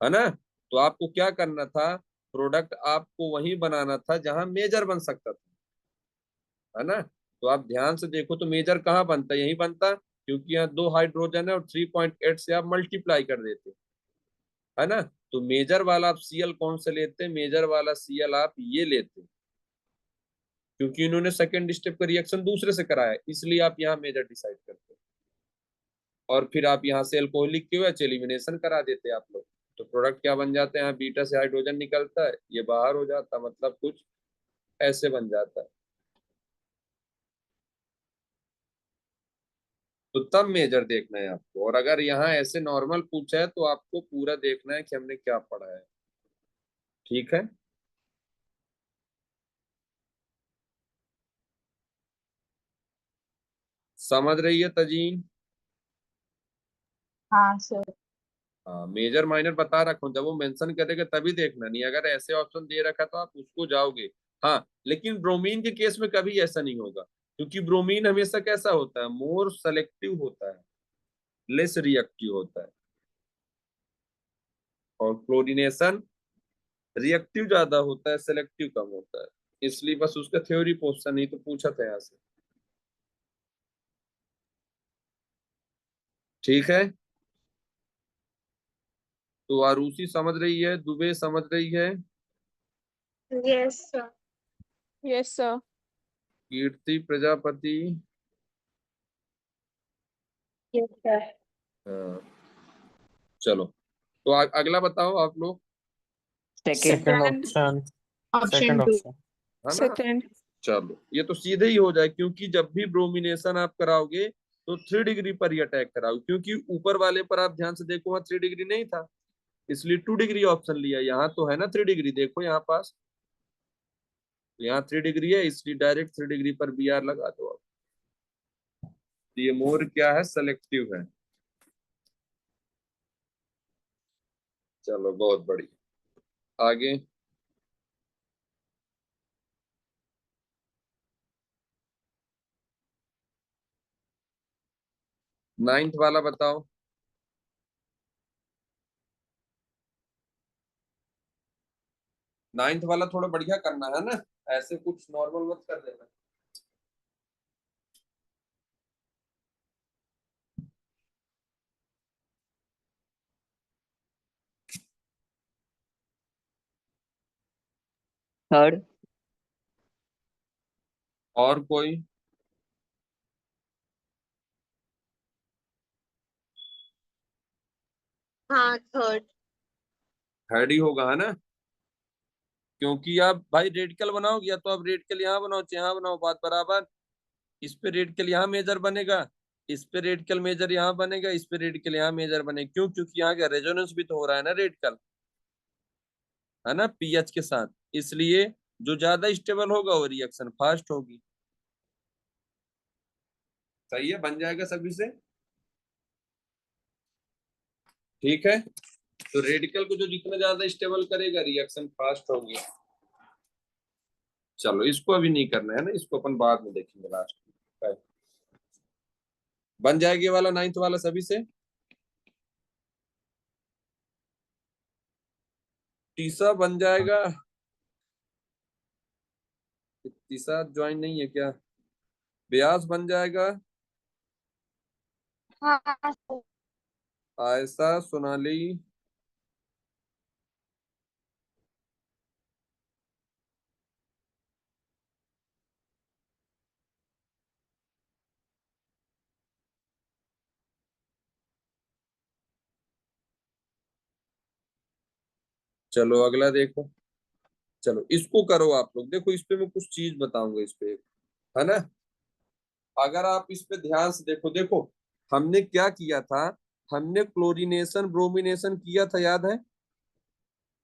है ना। तो आपको क्या करना था, प्रोडक्ट आपको वहीं बनाना था जहां मेजर बन सकता था, है ना। तो आप ध्यान से देखो तो मेजर कहाँ बनता है, यही बनता, क्योंकि यहाँ 2 हाइड्रोजन है और 3.8 से आप मल्टीप्लाई कर देते, है ना। तो मेजर वाला आप Cl कौन से लेते हैं, मेजर वाला Cl आप ये लेते हैं, क्योंकि इन्होंने सेकंड स्टेप का रिएक्शन दूसरे से कराया, इसलिए आप यहाँ मेजर डिसाइड करते हैं, और फिर आप यहाँ से अल्कोहलिक के OH एलिमिनेशन करा देते हैं आप लोग। तो प्रोडक्ट क्या बन जाते हैं, यहाँ बीटा से हाइड्रोजन निकलता है, ये बाहर हो जाता, मतलब कुछ ऐसे बन जाता है। तो तब मेजर देखना है आपको, और अगर यहाँ ऐसे नॉर्मल पूछा है तो आपको पूरा देखना है कि हमने क्या पढ़ा है, ठीक है। समझ रही है तजीन? हाँ सर। हाँ, मेजर माइनर बता रखा हूँ, जब वो मेंशन करेगा तभी देखना, नहीं अगर ऐसे ऑप्शन दे रखा तो आप उसको जाओगे। हाँ, लेकिन ब्रोमीन के केस में कभी ऐसा नहीं होगा, क्योंकि ब्रोमीन हमेशा कैसा होता है, मोर सेलेक्टिव होता है, लेस रिएक्टिव होता है, और क्लोरीनेशन रिएक्टिव ज्यादा होता है, सेलेक्टिव कम होता है, इसलिए बस उसका थ्योरी पोर्शन नहीं तो पूछा था यहाँ से, ठीक है। तो आरुषि समझ रही है, दुबे समझ रही है, Yes, sir. Yes, sir. कीर्ति प्रजापति, Yes, sir. हाँ, चलो तो अगला बताओ आप लोग, second. Option option second 2। Option है ना। Second. चलो ये तो सीधे ही हो जाए, क्योंकि जब भी ब्रोमिनेशन आप कराओगे तो 3 डिग्री पर ही अटैक कराओगे, क्योंकि ऊपर वाले पर आप ध्यान से देखो वहां 3 डिग्री नहीं था, इसलिए 2 डिग्री ऑप्शन लिया, यहाँ तो है ना 3 डिग्री, देखो यहाँ पास, तो यहाँ 3 डिग्री है, इसलिए डायरेक्ट 3 डिग्री पर Br लगा दो आप। तो ये मोर क्या है, सेलेक्टिव है। चलो बहुत बढ़िया, आगे। नाइन्थ वाला बताओ। नाइन्थ वाला थोड़ा बढ़िया करना है ना, ऐसे कुछ नॉर्मल मत कर देना। थर्ड। और कोई? हाँ, थर्ड। थर्ड ही होगा, है ना, क्योंकि आप भाई रेडिकल बनाओगे, या तो आप रेडिकल यहाँ बनाओ चाहे यहाँ बनाओ, बात बराबर। इस पे रेडिकल यहाँ मेजर बनेगा, इस पे रेडिकल मेजर यहाँ बनेगा, इस पे रेडिकल यहाँ मेजर बनेगा, क्यों, क्योंकि यहाँ का रेजोनेंस भी तो हो रहा है ना रेडिकल, है ना, पीएच के साथ, इसलिए जो ज्यादा स्टेबल होगा वो रिएक्शन फास्ट होगी। सही है, बन जाएगा सभी से, ठीक है। तो रेडिकल को जो जितना ज्यादा स्टेबल करेगा रिएक्शन फास्ट होगी। चलो इसको अभी नहीं करना है ना, इसको अपन बाद में देखेंगे लास्ट में। बन जाएगी वाला नाइन्थ वाला सभी से। तीसरा बन जाएगा, तीसरा ज्वाइन नहीं है क्या, ब्यास बन जाएगा, हाँ, sir. आयशा, सोनाली, चलो अगला देखो। चलो इसको करो आप लोग, देखो इस पे मैं कुछ चीज बताऊंगा इस पे, है ना। अगर आप इस पे ध्यान से देखो, देखो हमने क्या किया था, हमने क्लोरीनेशन ब्रोमिनेशन किया था, याद है।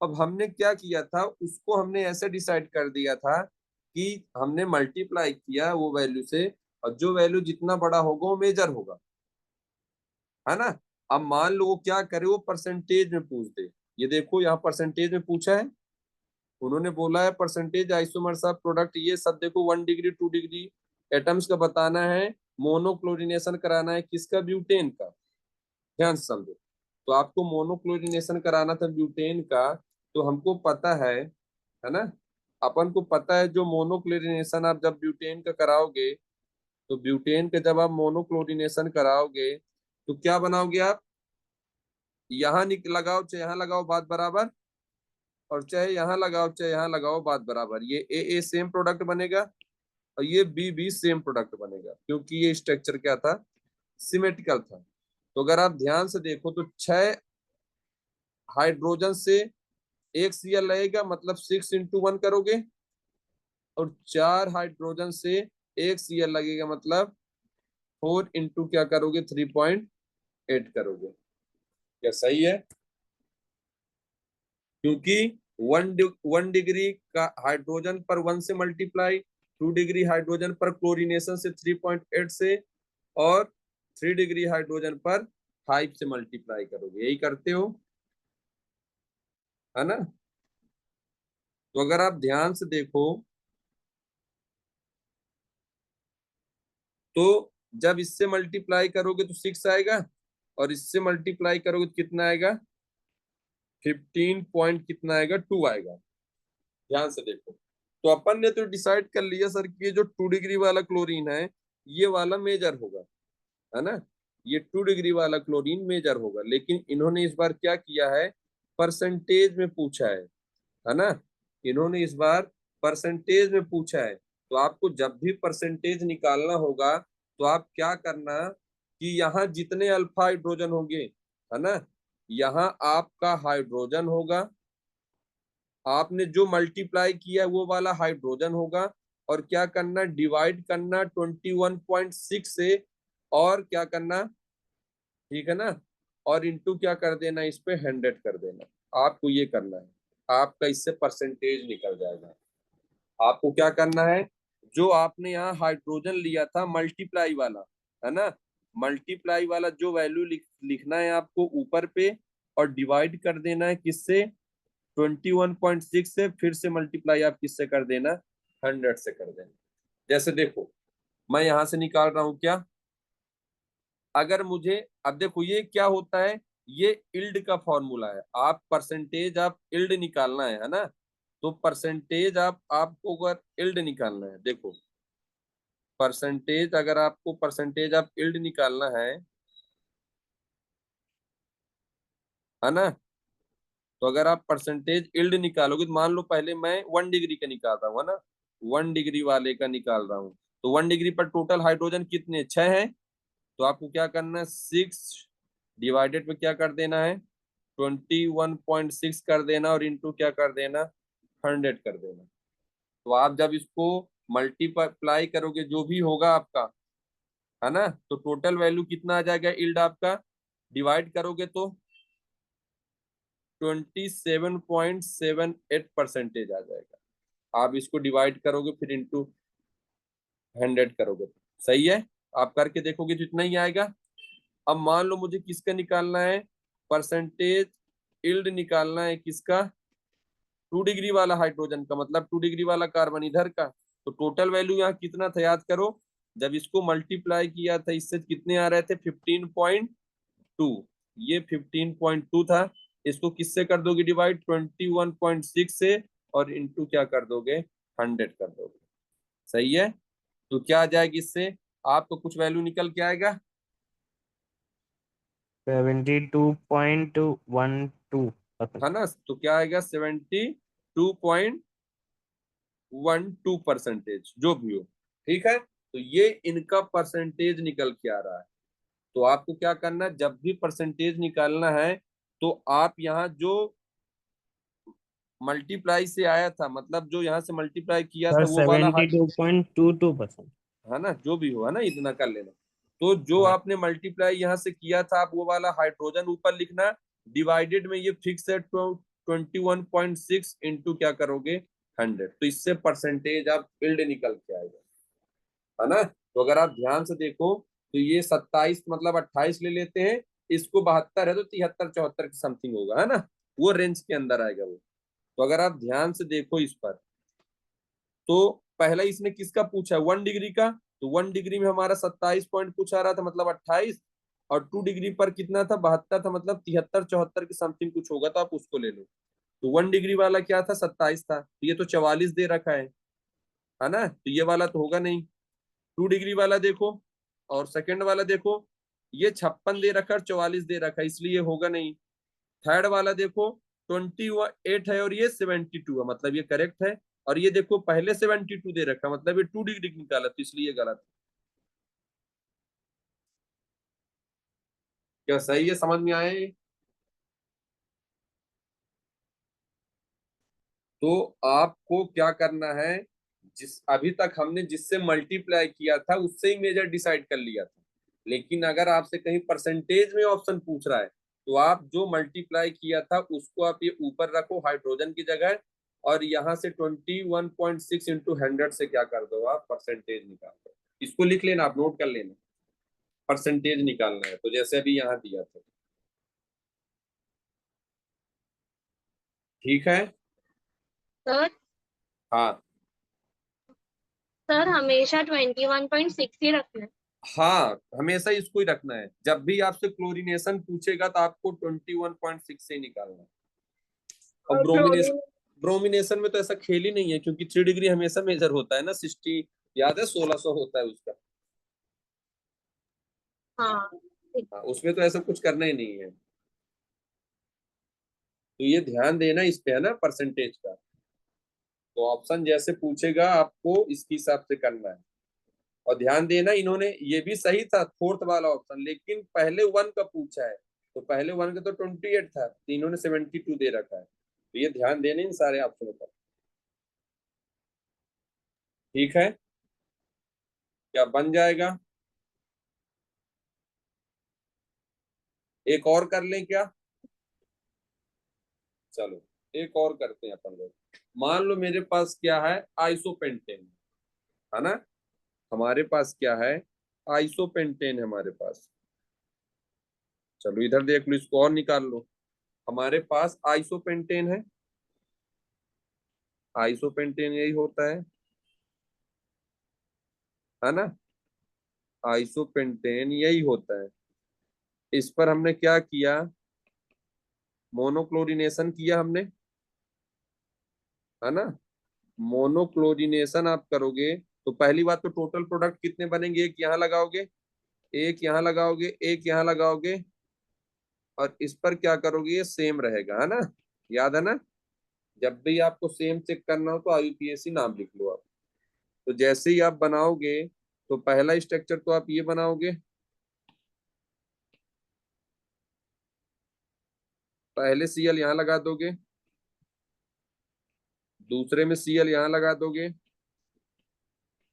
अब हमने क्या किया था, उसको हमने ऐसे डिसाइड कर दिया था कि हमने मल्टीप्लाई किया वो वैल्यू से, और जो वैल्यू जितना बड़ा होगा वो मेजर होगा, है ना। अब मान लो वो क्या करे, वो परसेंटेज में पूछ दे, ये देखो यहाँ परसेंटेज में पूछा है, उन्होंने बोला है परसेंटेज आइसोमर्स ऑफ प्रोडक्ट, ये सब देखो 1 डिग्री 2 डिग्री एटम्स का बताना है, मोनोक्लोरिनेशन कराना है किसका, ब्यूटेन का। ध्यान से समझो, तो आपको मोनोक्लोरिनेशन कराना था ब्यूटेन का, तो हमको पता है ना, अपन को पता है जो मोनोक्लोरिनेशन आप जब ब्यूटेन का कराओगे, तो ब्यूटेन का जब आप मोनोक्लोरिनेशन कराओगे तो क्या बनाओगे आप, यहाँ लगाओ चाहे यहाँ लगाओ बात बराबर, और चाहे यहाँ लगाओ चाहे यहाँ लगाओ बात बराबर, ये ए सेम प्रोडक्ट बनेगा और ये बी सेम प्रोडक्ट बनेगा, क्योंकि ये स्ट्रक्चर क्या था, सिमेट्रिकल था। तो अगर आप ध्यान से देखो तो 6 हाइड्रोजन से 1 Cl लगेगा, मतलब 6 × 1 करोगे, और 4 हाइड्रोजन से 1 Cl लगेगा, मतलब 4 × क्या करोगे, 3.8 करोगे। क्या सही है? क्योंकि 1 डिग्री का हाइड्रोजन पर 1 से मल्टीप्लाई, 2 डिग्री हाइड्रोजन पर क्लोरीनेशन से 3.8 से, और 3 डिग्री हाइड्रोजन पर 5 से मल्टीप्लाई करोगे, यही करते हो, है ना। तो अगर आप ध्यान से देखो तो जब इससे मल्टीप्लाई करोगे तो 6 आएगा, और इससे मल्टीप्लाई करोगे तो कितना आएगा, 15 पॉइंट कितना आएगा, 2 आएगा। ध्यान से देखो, तो अपन ने तो डिसाइड कर लिया सर कि ये जो 2 डिग्री वाला क्लोरीन है ये वाला मेजर होगा, है ना, ये 2 डिग्री वाला क्लोरीन मेजर होगा। लेकिन इन्होंने इस बार क्या किया है, परसेंटेज में पूछा है ना, इन्होंने इस बार परसेंटेज में पूछा है। तो आपको जब भी परसेंटेज निकालना होगा तो आप क्या करना कि यहाँ जितने अल्फा हाइड्रोजन होंगे, है ना, यहाँ आपका हाइड्रोजन होगा, आपने जो मल्टीप्लाई किया वो वाला हाइड्रोजन होगा, और क्या करना, डिवाइड करना 21.6 से, और क्या करना, ठीक है ना, और इनटू क्या कर देना, इस पे 100 कर देना। आपको ये करना है, आपका इससे परसेंटेज निकल जाएगा। आपको क्या करना है, जो आपने यहाँ हाइड्रोजन लिया था मल्टीप्लाई वाला, है ना, मल्टीप्लाई वाला जो वैल्यू लिखना है आपको ऊपर पे, और डिवाइड कर देना है किससे, 21.6 से, फिर से मल्टीप्लाई आप किससे कर देना, 100 से कर देना। जैसे देखो मैं यहां से निकाल रहा हूं क्या, अगर मुझे, अब देखो ये क्या होता है, ये इल्ड का फॉर्मूला है, आप परसेंटेज आप इल्ड निकालना है ना, तो परसेंटेज आपको अगर इल्ड निकालना है, देखो परसेंटेज, अगर आपको परसेंटेज आप इल्ड निकालना है ना, तो अगर आप परसेंटेज इल्ड निकालोगे तो मान लो पहले मैं 1 डिग्री का निकाल रहा हूँ, है ना, 1 डिग्री वाले का निकाल रहा हूँ, तो 1 डिग्री पर टोटल हाइड्रोजन कितने, 6 है, तो आपको क्या करना है, 6 डिवाइडेड पे क्या कर देना है, 21.6 कर देना, और इंटू क्या कर देना, 100 कर देना। तो आप जब इसको मल्टीप्लाई करोगे जो भी होगा आपका, है ना, तो टोटल वैल्यू कितना आ जाएगा इल्ड आपका, डिवाइड करोगे तो 27.78% आ जाएगा। आप इसको डिवाइड करोगे फिर इंटू 100 करोगे, सही है, आप करके देखोगे तो इतना ही आएगा। अब मान लो मुझे किसका निकालना है, परसेंटेज इल्ड निकालना है किसका, 2 डिग्री वाला हाइड्रोजन का, मतलब 2 डिग्री वाला कार्बन इधर का। तो टोटल वैल्यू यहाँ कितना था याद करो, जब इसको मल्टीप्लाई किया था इससे कितने आ रहे थे, 15.2, ये 15.2 था, इसको किससे कर दोगे डिवाइड, 21.6 से, और इंटू क्या कर दोगे, 100 कर दोगे, सही है। तो क्या आ जाएगा, इससे आपको कुछ वैल्यू निकल के आएगा, 72.12, है ना, तो क्या आएगा, 72.12% जो भी हो, ठीक है। तो ये इनका परसेंटेज निकल के आ रहा है। तो आपको क्या करना है, जब भी परसेंटेज निकालना है तो आप यहाँ जो मल्टीप्लाई से आया था, मतलब जो यहाँ से मल्टीप्लाई किया था वो वाला 72.22%। है ना, जो भी हो, है ना, इतना कर लेना। तो जो आपने मल्टीप्लाई यहाँ से किया था आप वो वाला हाइड्रोजन ऊपर लिखना, डिवाइडेड में ये फिक्स है 21.6 इंटू क्या करोगे, 100। तो इससे परसेंटेज आप इल्ड निकल के आएगा, है ना। तो अगर आप ध्यान से देखो तो ये 27 मतलब 28 ले लेते हैं, इसको 72 है तो 73 74 की समथिंग होगा, है ना, वो रेंज के अंदर आएगा वो। तो अगर आप ध्यान से देखो इस पर, तो पहला इसने किसका पूछा, 1 डिग्री का, तो 1 डिग्री में हमारा 27 पॉइंट कुछ आ रहा था, मतलब 28, और 2 डिग्री पर कितना था, 72 था, मतलब 73 74 की समथिंग कुछ होगा, तो आप उसको ले लो। तो 1 डिग्री वाला क्या था, 27 था, तो ये तो 44 दे रखा है ना, तो ये वाला तो होगा नहीं। 2 डिग्री वाला देखो और सेकंड वाला देखो, ये 56 दे रखा है और 44 दे रखा है, इसलिए होगा नहीं। थर्ड वाला देखो 28 है और ये 72 है, मतलब ये करेक्ट है। और ये देखो पहले 72 दे रखा, मतलब ये 2 डिग्री निकाला, तो इसलिए गलत है। क्या सही है, समझ में आए? तो आपको क्या करना है, जिस अभी तक हमने जिससे मल्टीप्लाई किया था उससे ही मेजर डिसाइड कर लिया था, लेकिन अगर आपसे कहीं परसेंटेज में ऑप्शन पूछ रहा है तो आप जो मल्टीप्लाई किया था उसको आप ये ऊपर रखो हाइड्रोजन की जगह, और यहाँ से 21.6 इंटू 100 से क्या कर दो, आप परसेंटेज निकाल दो। इसको लिख लेना, आप नोट कर लेना, परसेंटेज निकालना है, तो जैसे अभी यहाँ दिया था। ठीक है, सर हाँ सर हमेशा 21.6 ही रखना है। हाँ, हमेशा इसको ही रखना है, जब भी आपसे क्लोरीनेशन पूछेगा तो आपको 21.6 से ही निकालना है। और ब्रोमिनेशन में तो ऐसा खेल ही नहीं है, क्योंकि 3 डिग्री हमेशा मेजर होता है ना, 60 याद है, 1600 होता है उसका। हाँ हाँ, उसमें तो ऐसा कुछ करना ही नहीं है, तो ये ध्यान देना इस पे है ना, परसेंटेज का। तो ऑप्शन जैसे पूछेगा आपको इसके हिसाब से करना है। और ध्यान देना, इन्होंने ये भी सही था फोर्थ वाला ऑप्शन, लेकिन पहले 1 का पूछा है, तो पहले 1 का तो 28 था, तो इन्होंने 72 दे रखा है, तो ये ध्यान देने इन सारे ऑप्शनों पर। ठीक है, क्या बन जाएगा? एक और कर लें क्या? चलो एक और करते हैं अपन लोग। मान लो मेरे पास क्या है, आइसोपेंटेन, है ना, हमारे पास क्या है, आइसोपेंटेन है हमारे पास। चलो इधर देख लो, इसको और निकाल लो। हमारे पास आइसोपेंटेन आइसोपेंटेन यही होता है ना, आइसोपेंटेन यही होता है। इस पर हमने क्या किया, मोनोक्लोरिनेशन किया हमने, है ना। मोनोक्लोरिनेशन आप करोगे तो पहली बात तो टोटल प्रोडक्ट कितने बनेंगे, एक यहाँ लगाओगे, एक यहाँ लगाओगे, एक यहाँ लगाओगे, और इस पर क्या करोगे, ये सेम रहेगा, है ना, याद है ना। जब भी आपको सेम चेक करना हो तो आईयूपीएसी नाम लिख लो आप। तो जैसे ही आप बनाओगे तो पहला स्ट्रक्चर तो आप ये बनाओगे, पहले सीएल यहाँ लगा दोगे, दूसरे में सीएल यहाँ लगा दोगे,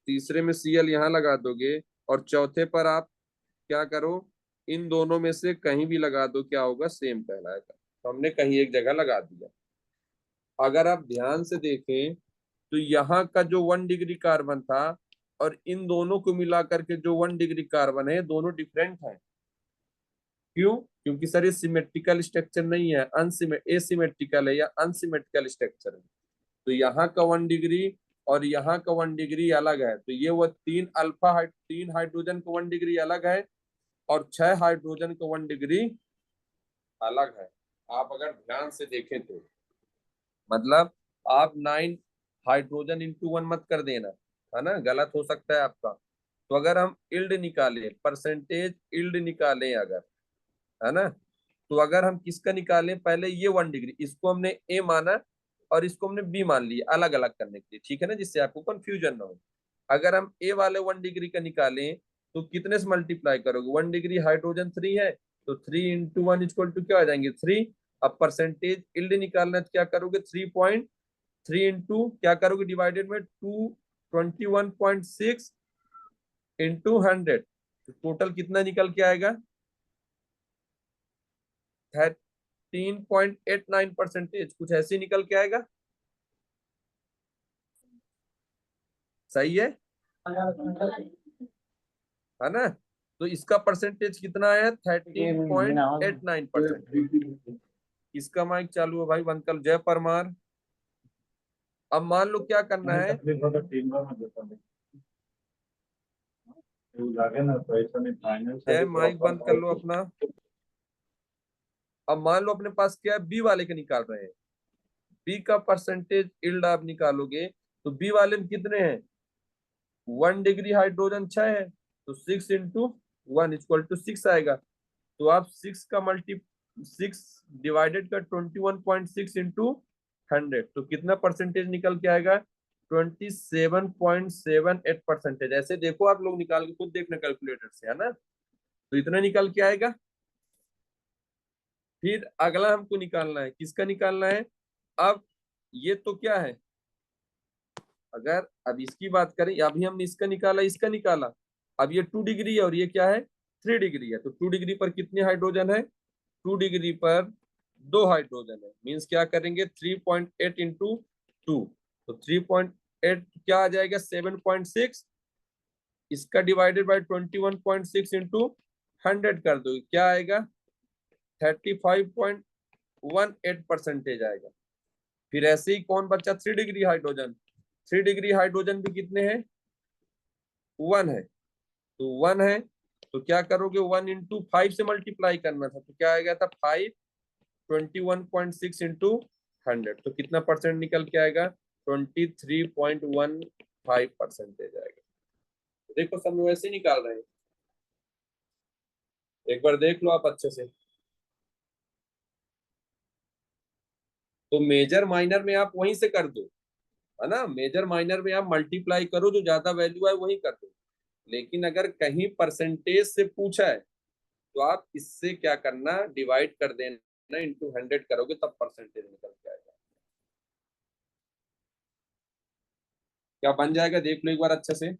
तीसरे में सीएल यहाँ लगा दोगे, और चौथे पर आप क्या करो, इन दोनों में से कहीं भी लगा दो, क्या होगा, सेम कहलाएगा। तो हमने कहीं एक जगह लगा दिया। अगर आप ध्यान से देखें तो यहाँ का जो 1 डिग्री कार्बन था और इन दोनों को मिलाकर के जो 1 डिग्री कार्बन है, दोनों डिफरेंट है। क्यों? क्योंकि सर ये सिमेट्रिकल स्ट्रक्चर नहीं है, एसिमेट्रिकल है या अनसिमेट्रिकल स्ट्रक्चर है। तो यहाँ का 1 डिग्री और यहाँ का 1 डिग्री अलग है, तो ये वो 3 हाइड्रोजन का 1 डिग्री अलग है और 6 हाइड्रोजन का 1 डिग्री अलग है। आप अगर ध्यान से देखें तो मतलब आप 9 हाइड्रोजन इंटू 1 मत कर देना, है ना, गलत हो सकता है आपका। तो अगर हम इल्ड निकालें, परसेंटेज इल्ड निकालें अगर, है ना, तो अगर हम किसका निकालें, पहले ये 1 डिग्री, इसको हमने ए माना और इसको हमने बी मान लिया अलग अलग करने के लिए, ठीक है ना, जिससे आपको कंफ्यूजन ना हो। अगर हम ए वाले 1 डिग्री का निकालें तो कितने से मल्टीप्लाई करोगे, 1 डिग्री हाइड्रोजन 3 है, तो 3 इंटू 1 इक्वल टू क्या आ जाएंगे, 3। अब परसेंटेज इल्ड निकालना तो क्या करोगे, 3.3 इंटू क्या करोगे, डिवाइडेड में 21.6 इंटू 100, तो टोटल कितना निकल के आएगा, 13.89% कुछ ऐसे निकल के आएगा। सही है ना। तो इसका परसेंटेज कितना आया, 13.89%। इसका माइक चालू है भाई, बंद कर, जय परमार। अब मान लो क्या करना है, है, माइक बंद कर लो अपना। अब मान लो अपने पास क्या है, बी वाले के निकाल रहे हैं। बी का परसेंटेज इल्ड आप निकालोगे तो बी वाले में कितने हैं, 1 डिग्री हाइड्रोजन 6 है, तो 6 इंटू 1 इक्वल टू 6 आएगा। तो आप 6 डिवाइडेड कर 21.6 इंटू 100, तो कितना परसेंटेज निकल के आएगा, 27.78%। ऐसे देखो आप लोग निकाल के खुद देखना कैलकुलेटर से, है ना, तो इतना निकल के आएगा। फिर अगला हमको निकालना है, किसका निकालना है, अब ये तो क्या है, अगर अब इसकी बात करें, अभी हमने इसका निकाला, इसका निकाला, अब ये 2 डिग्री है और ये क्या है, 3 डिग्री है, तो 2 डिग्री पर कितने हाइड्रोजन है, 2 डिग्री पर 2 हाइड्रोजन है, मीन्स क्या करेंगे 3.8 इंटू 2, तो 3.8 क्या आ जाएगा 7.6, इसका डिवाइडेड बाय 21.6 इंटू 100 कर दो, क्या आएगा 35.18% आएगा। फिर ऐसे ही कौन बचा, 3 डिग्री हाइड्रोजन, 3 डिग्री हाइड्रोजन भी कितने हैं, 1 है, तो 1 है, तो क्या करोगे 1 इंटू 5 से मल्टीप्लाई करना था, तो क्या आएगा था 5, 21.6 इंटू 100, तो कितना परसेंट निकल के आएगा, 23.15% आएगा। देखो सब लोग वैसे निकाल रहे हैं, एक बार देख लो आप अच्छे से। तो मेजर माइनर में आप वहीं से कर दो, है ना, मेजर माइनर में आप मल्टीप्लाई करो, जो ज्यादा वैल्यू है वही कर दो। लेकिन अगर कहीं परसेंटेज से पूछा है तो आप इससे क्या करना, डिवाइड कर देना, इंटू 100 करोगे तब परसेंटेज निकल के आएगा। क्या बन जाएगा देख लो एक बार अच्छे से।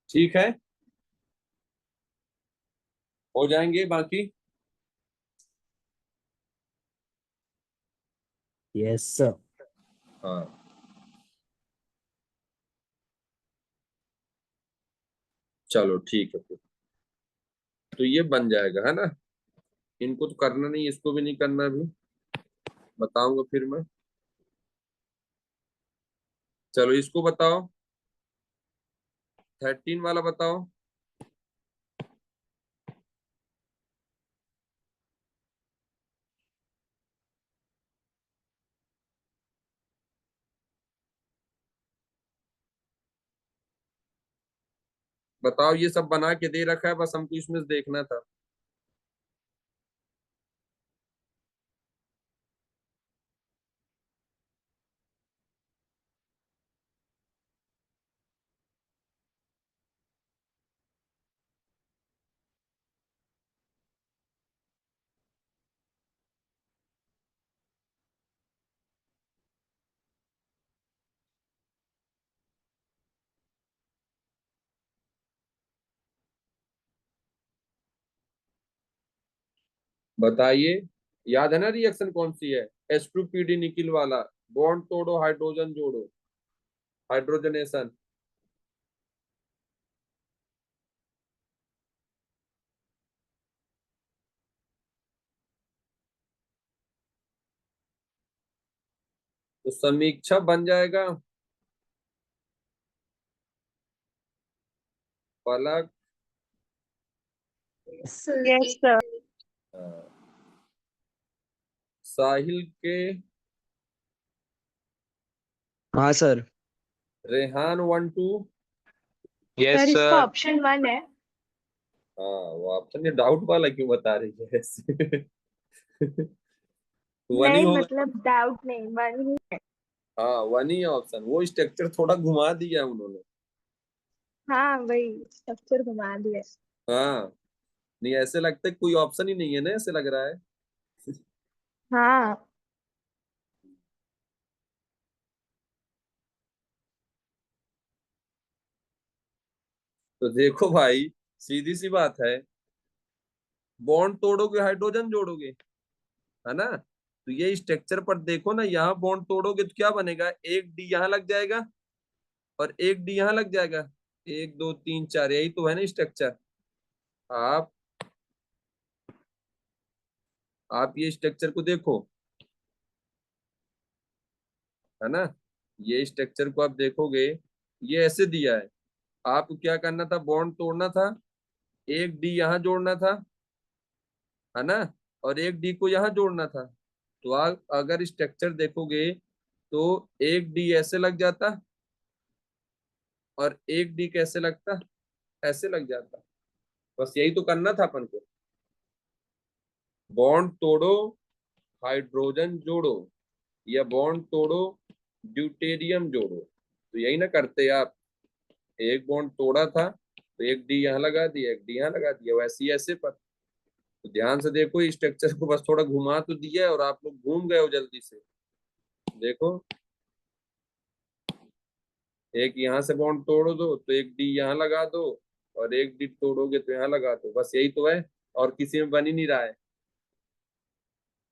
ठीक है, हो जाएंगे बाकी। Yes sir. हाँ चलो ठीक है फिर, तो ये बन जाएगा, है ना, इनको तो करना नहीं, इसको भी नहीं करना, भी बताऊंगा फिर मैं। चलो इसको बताओ, 13 वाला बताओ। बताओ, ये सब बना के दे रखा है, बस हमको इसमें से देखना था। बताइए, याद है ना रिएक्शन कौन सी है, H2PD निकिल वाला, बॉन्ड तोड़ो हाइड्रोजन जोड़ो, हाइड्रोजनेशन। तो समीक्षा बन जाएगा पलक, यस सर। साहिल के, हाँ सर। रेहान 1 2। सर इसका ऑप्शन 1 है। हाँ वो ऑप्शन, ये डाउट वाला क्यों बता रही है ऐसे वन ही नहीं होगा। मतलब डाउट नहीं, 1 ही है। हाँ 1 ही है ऑप्शन, वो स्ट्रक्चर थोड़ा घुमा दिया उन्होंने। हाँ वही स्ट्रक्चर घुमा दिया। हाँ नहीं, ऐसे लगता है कोई ऑप्शन ही नहीं है ना, ऐसे लग रहा है। हाँ तो देखो भाई, सीधी सी बात है, बॉन्ड तोड़ोगे हाइड्रोजन जोड़ोगे, है ना, तो ये स्ट्रक्चर पर देखो ना, यहाँ बॉन्ड तोड़ोगे तो क्या बनेगा, एक डी यहाँ लग जाएगा और एक डी यहाँ लग जाएगा, 1 2 3 4, यही तो है ना स्ट्रक्चर। आप आप ये स्ट्रक्चर को देखो, है ना। ये स्ट्रक्चर को आप देखोगे, ये ऐसे दिया है, आपको क्या करना था, बॉन्ड तोड़ना था, एक डी यहाँ जोड़ना था, है ना, और एक डी को यहाँ जोड़ना था। तो आप अगर स्ट्रक्चर देखोगे तो एक डी ऐसे लग जाता और एक डी कैसे लगता, ऐसे लग जाता। बस यही तो करना था अपन को, बॉन्ड तोड़ो हाइड्रोजन जोड़ो, या बॉन्ड तोड़ो ड्यूटेरियम जोड़ो। तो यही ना करते आप, एक बॉन्ड तोड़ा था तो एक डी यहाँ लगा दिया, एक डी यहाँ लगा दिया, वैसे ही ऐसे पर। तो ध्यान से देखो, इस स्ट्रक्चर को बस थोड़ा घुमा तो दिया है और आप लोग घूम गए हो जल्दी से। देखो, एक यहाँ से बॉन्ड तोड़ो दो तो एक डी यहाँ लगा दो, और एक डी तोड़ोगे तो यहाँ लगा दो, बस यही तो है। और किसी में बन ही नहीं रहा है।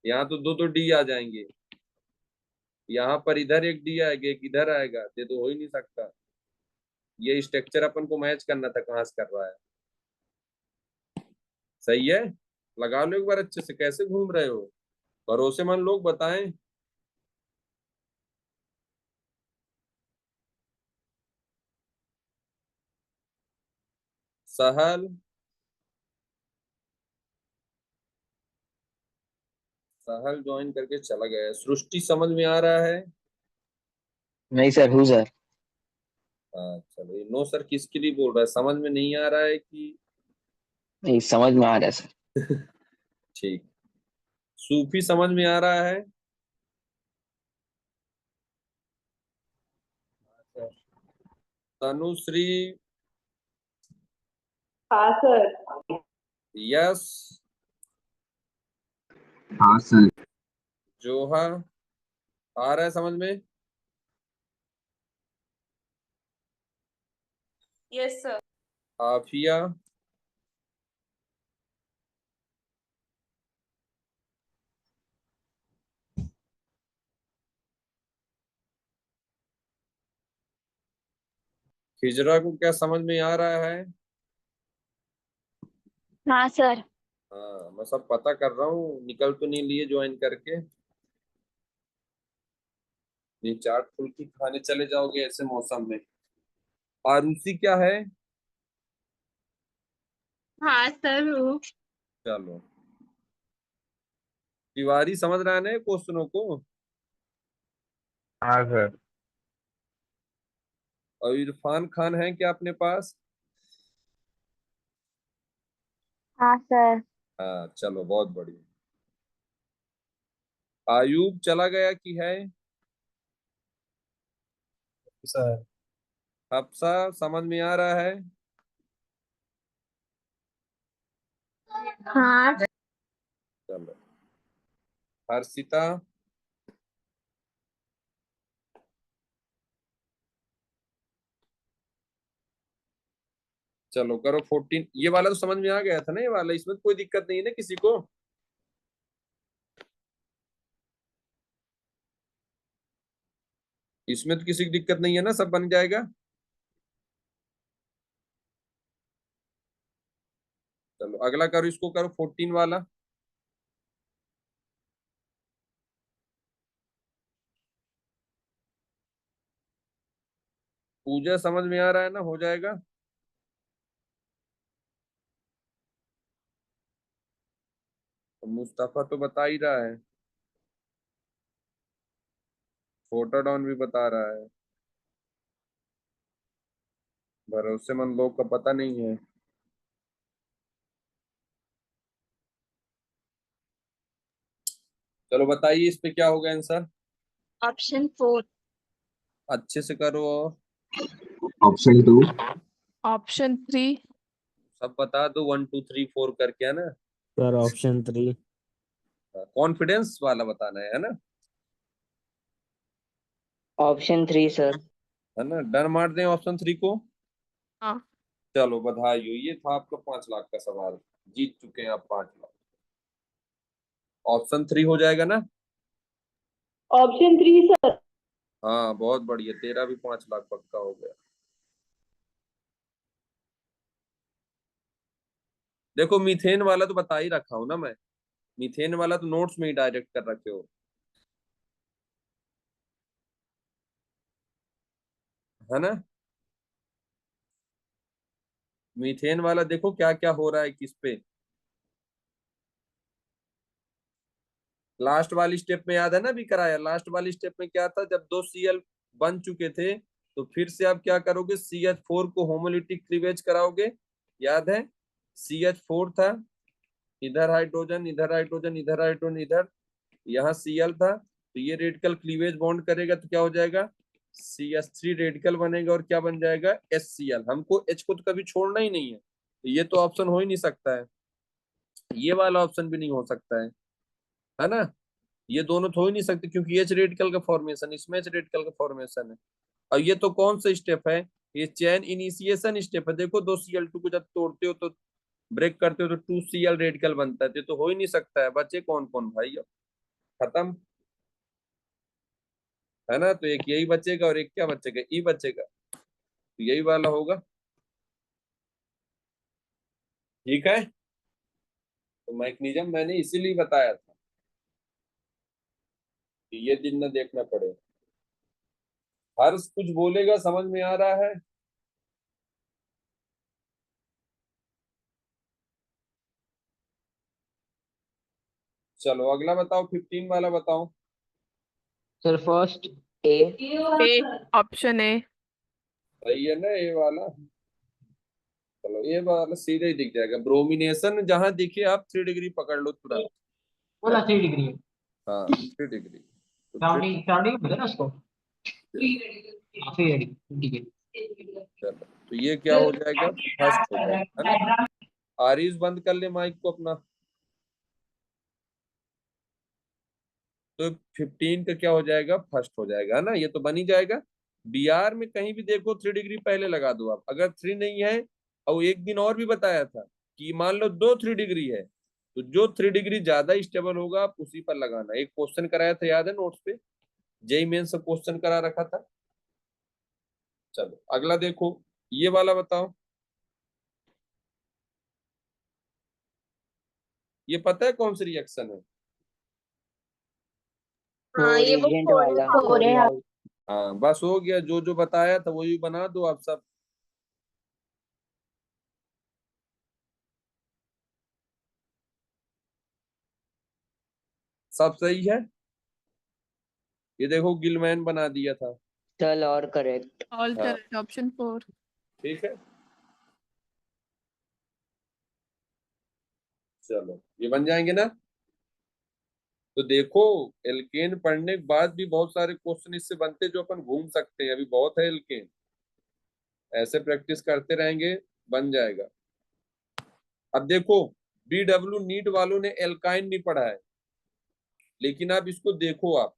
यहाँ तो दो डी आ जाएंगे, यहाँ पर इधर एक डी आएगा, एक इधर आएगा, ये तो हो ही नहीं सकता। ये स्ट्रक्चर अपन को मैच करना था, कहाँ से कर रहा है। सही है, लगा लो एक बार अच्छे से, कैसे घूम रहे हो, भरोसेमंद लोग बताएं। सहल, सहल ज्वाइन करके चला गया। सृष्टि समझ में आ रहा है? नहीं सर, हूँ सर। हाँ चलो, ये नो सर किसके लिए बोल रहा है, समझ में नहीं आ रहा है कि? नहीं, समझ में आ रहा है सर। ठीक। सूफी समझ में आ रहा है? तनुश्री, हाँ सर। यस, हाँ सर। जोहा, आ रहा है समझ में? Yes sir. आफिया, हिजरा को क्या समझ में आ रहा है? हाँ सर। हाँ, मैं सब पता कर रहा हूँ, निकल तो नहीं लिए ज्वाइन करके। नहीं, चाट फुल्की खाने चले जाओगे ऐसे मौसम में। आरुषि क्या है? हाँ सर हूँ। चलो, तिवारी समझ रहा है ना क्वेश्चनों को? हाँ सर। और इरफान खान है क्या अपने पास? हाँ सर। हाँ चलो, बहुत बढ़िया। आयूब चला गया कि है? सर। हफ्सा समझ में आ रहा है? हाँ। चलो, हर्षिता, चलो करो 14। ये वाला तो समझ में आ गया था ना, ये वाला, इसमें तो कोई दिक्कत नहीं है ना किसी को? इसमें तो किसी की दिक्कत नहीं है ना, सब बन जाएगा। चलो अगला करो, इसको करो 14 वाला। पूजा समझ में आ रहा है ना, हो जाएगा। तो मुस्तफा तो बता ही रहा है, फोटो डॉन भी बता रहा है, भरोसेमंद लोग का पता नहीं है। चलो बताइए, इस पे क्या होगा आंसर? ऑप्शन 4। अच्छे से करो। और ऑप्शन 2। ऑप्शन 3। सब बता दो, 1 2 3 4 करके, है ना। Sir option 3। कॉन्फिडेंस वाला बताना है ना। Option 3 sir. है ना, डन मार दें ऑप्शन 3 को। हाँ। चलो बधाई हो, ये था आपका 5 लाख का सवाल, जीत चुके हैं आप 5 लाख। ऑप्शन 3 हो जाएगा ना? Option 3 sir. हाँ बहुत बढ़िया, तेरा भी 5 लाख पक्का हो गया। देखो, मीथेन वाला तो बता ही रखा हूं ना मैं, मीथेन वाला तो नोट्स में ही डायरेक्ट कर रखे हो। है ना। मीथेन वाला देखो क्या क्या हो रहा है किस पे। लास्ट वाली स्टेप में याद है ना, भी कराया। लास्ट वाली स्टेप में क्या था, जब 2 Cl बन चुके थे तो फिर से आप क्या करोगे, CH4 को होमोलिटिक क्लीवेज कराओगे। याद है, CH4 था, इधर हाइड्रोजन, इधर हाइड्रोजन, इधर हाइड्रोजन, इधर, यहाँ Cl था, तो ये रेडिकल क्लीवेज बॉन्ड करेगा तो क्या हो जाएगा, CH3 रेडिकल बनेगा और क्या बन जाएगा, HCl। हमको H को तो कभी छोड़ना ही नहीं है, तो ये तो ऑप्शन हो ही नहीं सकता है, ये वाला ऑप्शन भी नहीं हो सकता है ना। ये दोनों तो हो ही नहीं सकते क्योंकि H रेडिकल का फॉर्मेशन, इसमें H रेडिकल का फॉर्मेशन है। और ये तो कौन सा स्टेप है, ये चेन इनिशिएशन स्टेप है। देखो 2 Cl2 को जब तोड़ते हो तो ब्रेक करते हो तो 2 Cl रेडिकल बनता है, तो हो ही नहीं सकता है। बचे कौन कौन भाई, अब खत्म है ना। तो एक यही बचेगा और एक क्या बचेगा, ई बचेगा, तो यही वाला होगा। ठीक है, तो मैकेनिज्म मैंने इसीलिए बताया था कि ये दिन न देखना पड़े। हर्ष कुछ बोलेगा, समझ में आ रहा है। चलो अगला बताओ, 15 वाला बताओ। Sir first A. A, option A. सही है ना ये वाला। चलो ये वाला सीधे ही दिख जाएगा, ब्रोमिनेशन जहां दिखे आप 3 डिग्री पकड़ लो तुरंत। बोला 3 डिग्री है। हाँ 3 डिग्री, तो 3 सराउंडिंग बोला ना उसको, फ्री रेडी ठीक है। चलो, तो ये क्या हो जाएगा, फर्स्ट हो जाएगा, है ना। आरिस बंद कर ले माइक को अपना। तो 15 का क्या हो जाएगा, फर्स्ट हो जाएगा, है ना। ये तो बन ही जाएगा। BR में कहीं भी देखो 3 डिग्री पहले लगा दो आप। अगर 3 नहीं है, और एक दिन और भी बताया था कि मान लो 2 3 डिग्री है, तो जो 3 डिग्री ज्यादा स्टेबल होगा आप उसी पर लगाना। एक क्वेश्चन कराया था, याद है नोट्स पे, जेई मेन से क्वेश्चन करा रखा था। चलो अगला देखो, ये वाला बताओ। ये पता है कौन सी रिएक्शन है। हाँ ये वो reagent वाला हो रहे हैं। हाँ बस हो गया, जो जो बताया था वही बना दो आप सब। सब सही है। ये देखो गिलमैन बना दिया था। चल और करेक्ट। ऑल हाँ करेक्ट, ऑप्शन 4। ठीक है, चलो ये बन जाएंगे ना। तो देखो एल्केन पढ़ने के बाद भी बहुत सारे क्वेश्चन इससे बनते जो अपन घूम सकते हैं, अभी बहुत है एल्केन। ऐसे प्रैक्टिस करते रहेंगे, बन जाएगा। अब देखो BW नीट वालों ने एल्काइन नहीं पढ़ा है, लेकिन आप इसको देखो आप,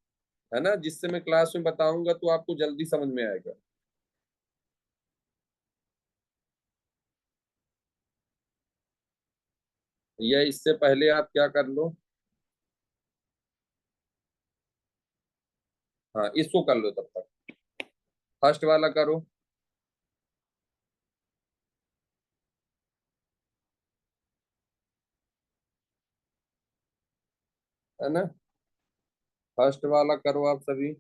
है ना, जिससे मैं क्लास में बताऊंगा तो आपको जल्दी समझ में आएगा। या इससे पहले आप क्या कर लो, हाँ इसको कर लो तब तक, फर्स्ट वाला करो। है ना, फर्स्ट वाला करो आप सभी।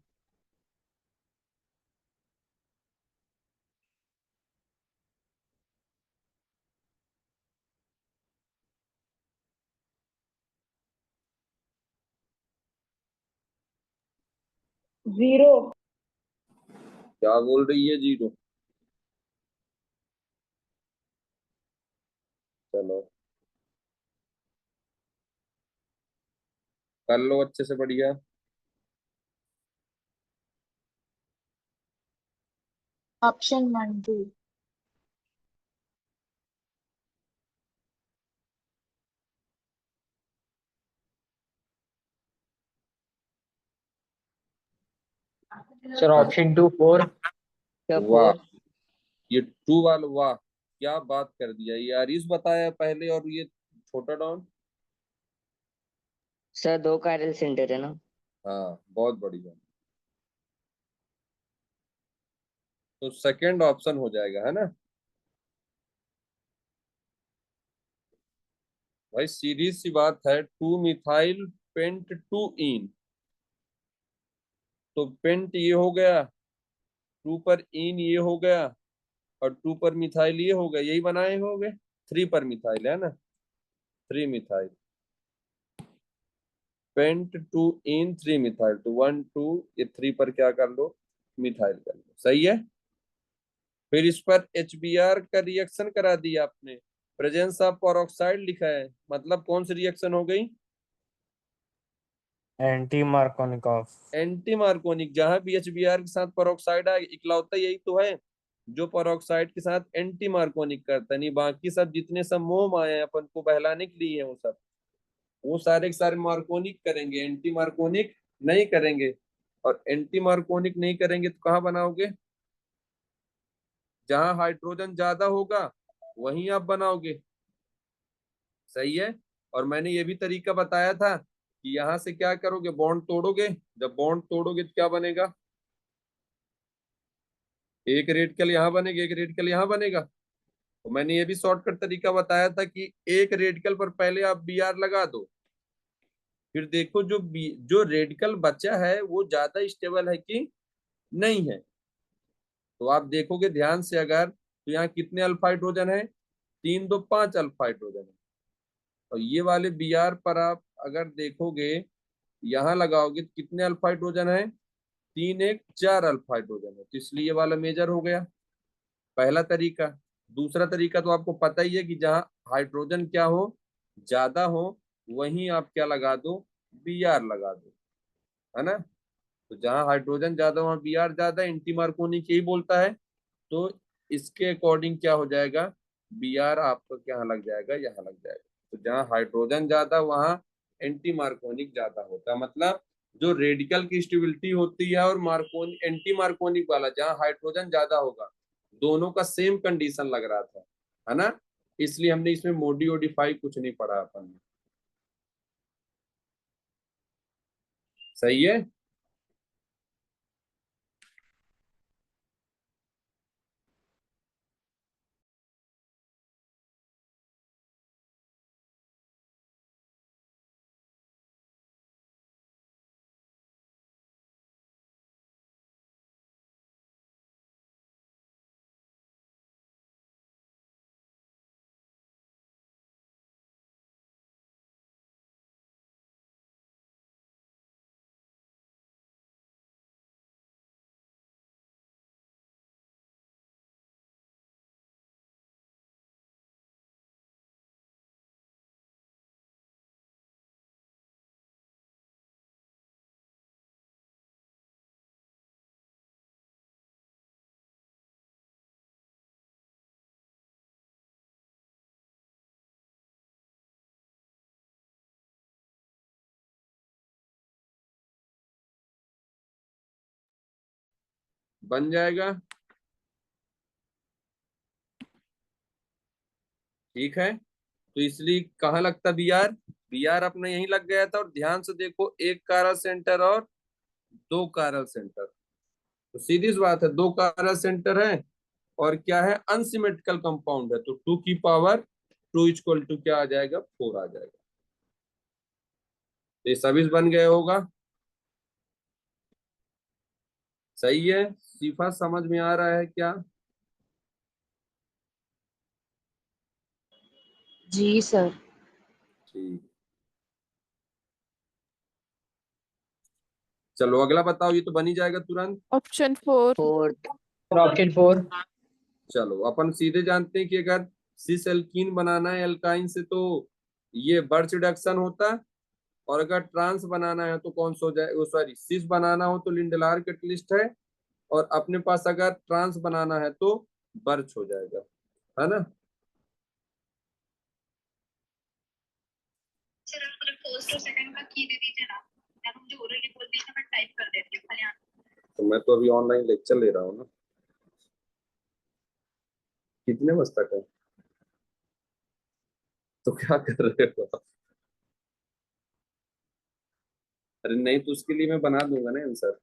जीरो। क्या बोल रही है, जीरो। चलो कर लो अच्छे से, बढ़िया। ऑप्शन 1 2। Sir option 2 4। क्या वाह, 4? ये 2 वाला, वाह क्या बात कर दिया। ये आरिस बताया पहले और ये छोटा डॉन। सर 2 कायरल सेंटर है ना। हाँ बहुत बढ़िया। तो सेकंड ऑप्शन हो जाएगा, है ना भाई। सीधी सी बात है, 2 मिथाइल पेंट 2 इन, तो पेंट ये हो गया, 2 पर इन ये हो गया और 2 पर मिथाइल ये हो गया, यही बनाए होगे। 3 पर मिथाइल है ना, 3 मिथाइल, पेंट 2 इन 3 मिथाइल, तो 1 2 ये 3 पर क्या कर लो, मिथाइल कर लो। सही है। फिर इस पर HBr का रिएक्शन करा दिया आपने, प्रेजेंस ऑफ पेरोक्साइड लिखा है, मतलब कौन सी रिएक्शन हो गई, एंटी मार्कोनिकॉफ। Anti Markovnikov. जहां भी HBr के साथ पेरोक्साइड आए, इकलौता यही तो है जो पेरोक्साइड के साथ एंटी मार्कोनिक करता है, नहीं बाकी सब जितने सब मोम आए हैं अपन को बहलाने के लिए, वो सारे के सारे मार्कोनिक करेंगे, एंटी मार्कोनिक नहीं करेंगे। और एंटी मार्कोनिक नहीं करेंगे तो कहाँ बनाओगे, जहां हाइड्रोजन ज्यादा होगा वहीं आप बनाओगे। सही है। और मैंने ये भी तरीका बताया था कि यहां से क्या करोगे, बॉन्ड तोड़ोगे, जब बॉन्ड तोड़ोगे तो क्या बनेगा, एक रेडिकल यहाँ बनेगा, एक रेडिकल यहाँ बनेगा। तो मैंने ये भी शॉर्टकट तरीका बताया था कि एक रेडिकल पर पहले आप Br लगा दो, फिर देखो जो रेडिकल बचा है वो ज्यादा स्टेबल है कि नहीं है। तो आप देखोगे ध्यान से अगर, तो यहाँ कितने अल्फा हाइड्रोजन है, 3 2 5 अल्फा हाइड्रोजन है। और ये वाले Br पर आप अगर देखोगे, यहाँ लगाओगे तो कितने अल्फा हाइड्रोजन है, 3 1 4 अल्फा हाइड्रोजन है, तो इसलिए ये वाला मेजर हो गया, पहला तरीका। दूसरा तरीका तो आपको पता ही है कि जहाँ हाइड्रोजन क्या हो, ज्यादा हो, वहीं आप क्या लगा दो, Br लगा दो, है ना। तो जहाँ हाइड्रोजन ज्यादा वहाँ Br ज्यादा, एंटी मार्कोनिक यही बोलता है। तो इसके अकॉर्डिंग क्या हो जाएगा, Br आपका क्या लग जाएगा, यहाँ लग जाएगा। तो जहाँ हाइड्रोजन ज्यादा वहाँ एंटी मार्कोनिक ज्यादा होता है, मतलब जो रेडिकल की स्टेबिलिटी होती है और मार्कोन एंटी मार्कोनिक वाला जहाँ हाइड्रोजन ज्यादा होगा, दोनों का सेम कंडीशन लग रहा था, है ना। इसलिए हमने इसमें मोडिफाई कुछ नहीं पढ़ा अपन ने। सही है। बन जाएगा, ठीक है। तो इसलिए कहाँ लगता Br अपना यहीं लग गया था। और ध्यान से देखो, एक कारा सेंटर और 2 कारा सेंटर, तो सीधी सी बात है, 2 कारा सेंटर है और क्या है, अनसिमेट्रिकल कंपाउंड है, तो 2 की पावर 2 इक्वल टू क्या आ जाएगा, 4 आ जाएगा। तो ये सभी बन गए होगा। सही है। सिफा समझ में आ रहा है क्या, जी सर। ठीक। चलो अगला बताओ, ये तो बन ही जाएगा तुरंत। ऑप्शन 4। 4th। ऑप्शन 4। चलो अपन सीधे जानते हैं कि अगर सिस एल्कीन बनाना है एल्काइन से तो ये बर्च रिडक्शन होता है, और अगर ट्रांस बनाना है तो कौन सा हो जाए, वो सॉरी सिस बनाना हो तो लिंडलार कैटलिस्ट है, और अपने पास अगर ट्रांस बनाना है तो बर्च हो जाएगा, है ना। सर आप मुझे फर्स्ट और सेकंड का की दे दीजिए ना, या तो मुझे ओरली बोल दीजिए, मैं टाइप कर देती हूँ खाली। तो मैं तो अभी ऑनलाइन लेक्चर ले रहा हूँ ना। कितने बजे तक है, तो क्या कर रहे हो आप? अरे नहीं तो उसके लिए मैं बना दूंगा ना आंसर।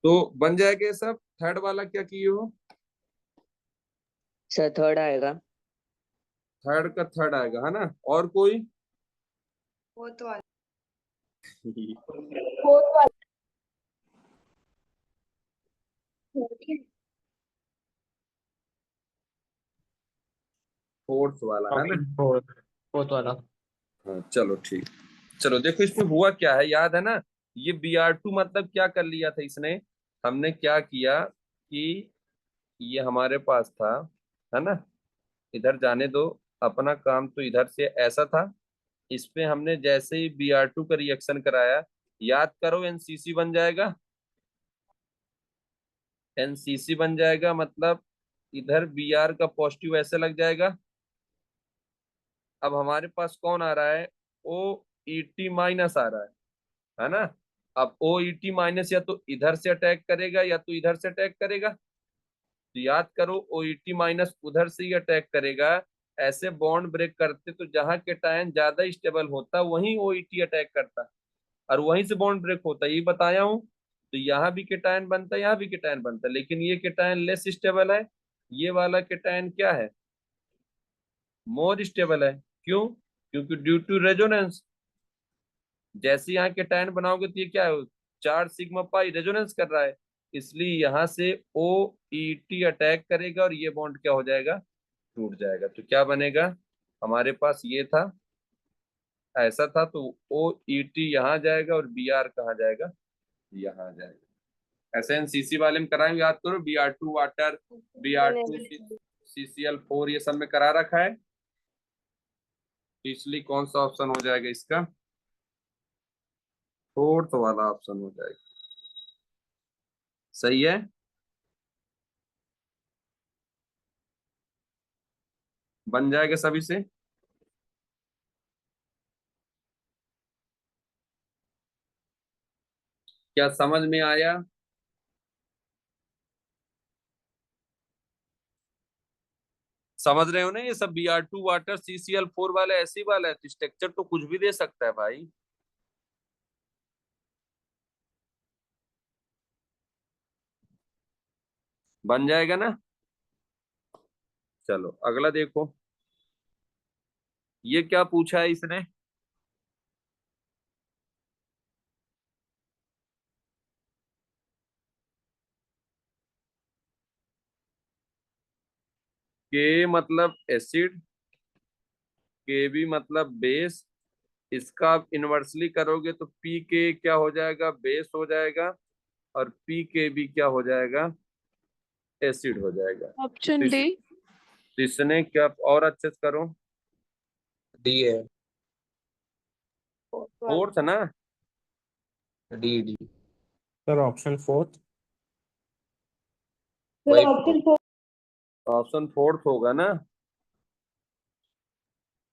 तो बन जाएगा ये सब। थर्ड वाला क्या किए हो? सर थर्ड आएगा। थर्ड का थर्ड आएगा है ना? और कोई? वो तो आ- फोर्थ वाला फोर्थ वाला है ना? फोर्थ वाला। हाँ चलो ठीक। चलो देखो इसमें हुआ क्या है, याद है ना? ये Br2 मतलब क्या कर लिया था इसने? हमने क्या किया कि ये हमारे पास था, है ना? इधर जाने दो, अपना काम तो इधर से ऐसा था। इस पे हमने जैसे ही Br2 का रिएक्शन कराया, याद करो एनसीसी बन जाएगा। एनसीसी बन जाएगा मतलब इधर Br का पॉजिटिव ऐसे लग जाएगा। अब हमारे पास कौन आ रहा है? OET माइनस आ रहा है ना? अब OET माइनस या तो इधर से अटैक करेगा या तो इधर से अटैक करेगा। तो याद करो OET माइनस उधर से ही अटैक करेगा। ऐसे बॉन्ड ब्रेक करते तो जहां केटायन ज्यादा स्टेबल होता वहीं OET अटैक करता, और वहीं से बॉन्ड ब्रेक होता, ये बताया हूं। तो यहाँ भी केटायन बनता है, यहाँ भी केटायन बनता है, लेकिन ये केटायन लेस स्टेबल है। ये वाला केटायन क्या है? मोर स्टेबल है। क्यों? क्योंकि ड्यू टू रेजोनेंस। जैसे यहाँ केटायन बनाओगे तो ये क्या है? 4 सिग्मा पाई रेजोनेंस कर रहा है। इसलिए यहाँ से OET अटैक करेगा और ये बॉन्ड क्या हो जाएगा, टूट जाएगा। तो क्या बनेगा, हमारे पास ये था, ऐसा था, तो OET यहाँ जाएगा और BR कहाँ जाएगा, यहाँ जाएगा। SNCC वाले में कराएं, याद करो, Br2 वाटर, Br2 CCl4 ये सब में करा रखा है। इसलिए कौन सा ऑप्शन हो जाएगा इसका, फोर्थ वाला ऑप्शन हो जाएगा। सही है। बन जाएगा सभी से। क्या समझ में आया? समझ रहे हो ना, ये सब Br2 वाटर CCl4 वाला ऐसी वाला है, तो स्ट्रक्चर तो कुछ भी दे सकता है भाई। बन जाएगा ना। चलो अगला देखो, ये क्या पूछा है इसने, के मतलब एसिड, Kb मतलब बेस, इसका आप इनवर्सली करोगे तो Pk क्या हो जाएगा, बेस हो जाएगा, और Pkb क्या हो जाएगा, एसिड हो जाएगा। Option D. तो इसने क्या, और अच्छे से करो, डी है। फोर्थ ना, D D. Sir option fourth. Sir option 4। Option fourth होगा ना।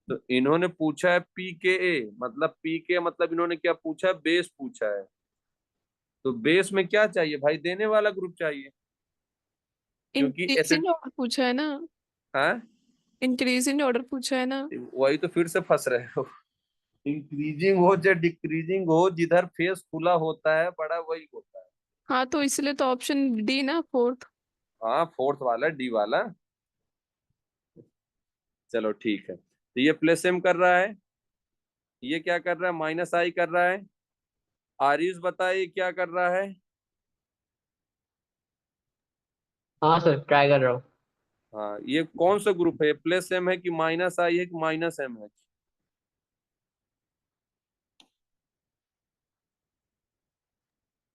तो इन्होंने पूछा है Pka, मतलब Pk मतलब इन्होंने क्या पूछा है, बेस पूछा है। तो बेस में क्या चाहिए भाई, देने वाला ग्रुप चाहिए, क्योंकि एसिड, इंक्रीजिंग ऑर्डर पूछा है ना, हाँ इंक्रीजिंग ऑर्डर पूछा है ना। वही तो फिर से फंस रहे हो। इंक्रीजिंग हो या डिक्रीजिंग हो, जिधर फेस खुला होता है बड़ा वही होता है। हाँ तो इसलिए तो ऑप्शन डी ना, फोर्थ। हाँ फोर्थ वाला, डी वाला। चलो ठीक है, तो ये प्लस एम कर रहा है, ये क्या कर रहा है, माइनस आई कर रहा है। आरिस बताइए क्या कर रहा है। हाँ सर ट्राई कर रहा हूँ। हाँ ये कौन सा ग्रुप है, प्लस एम है कि माइनस आई है कि माइनस एम है,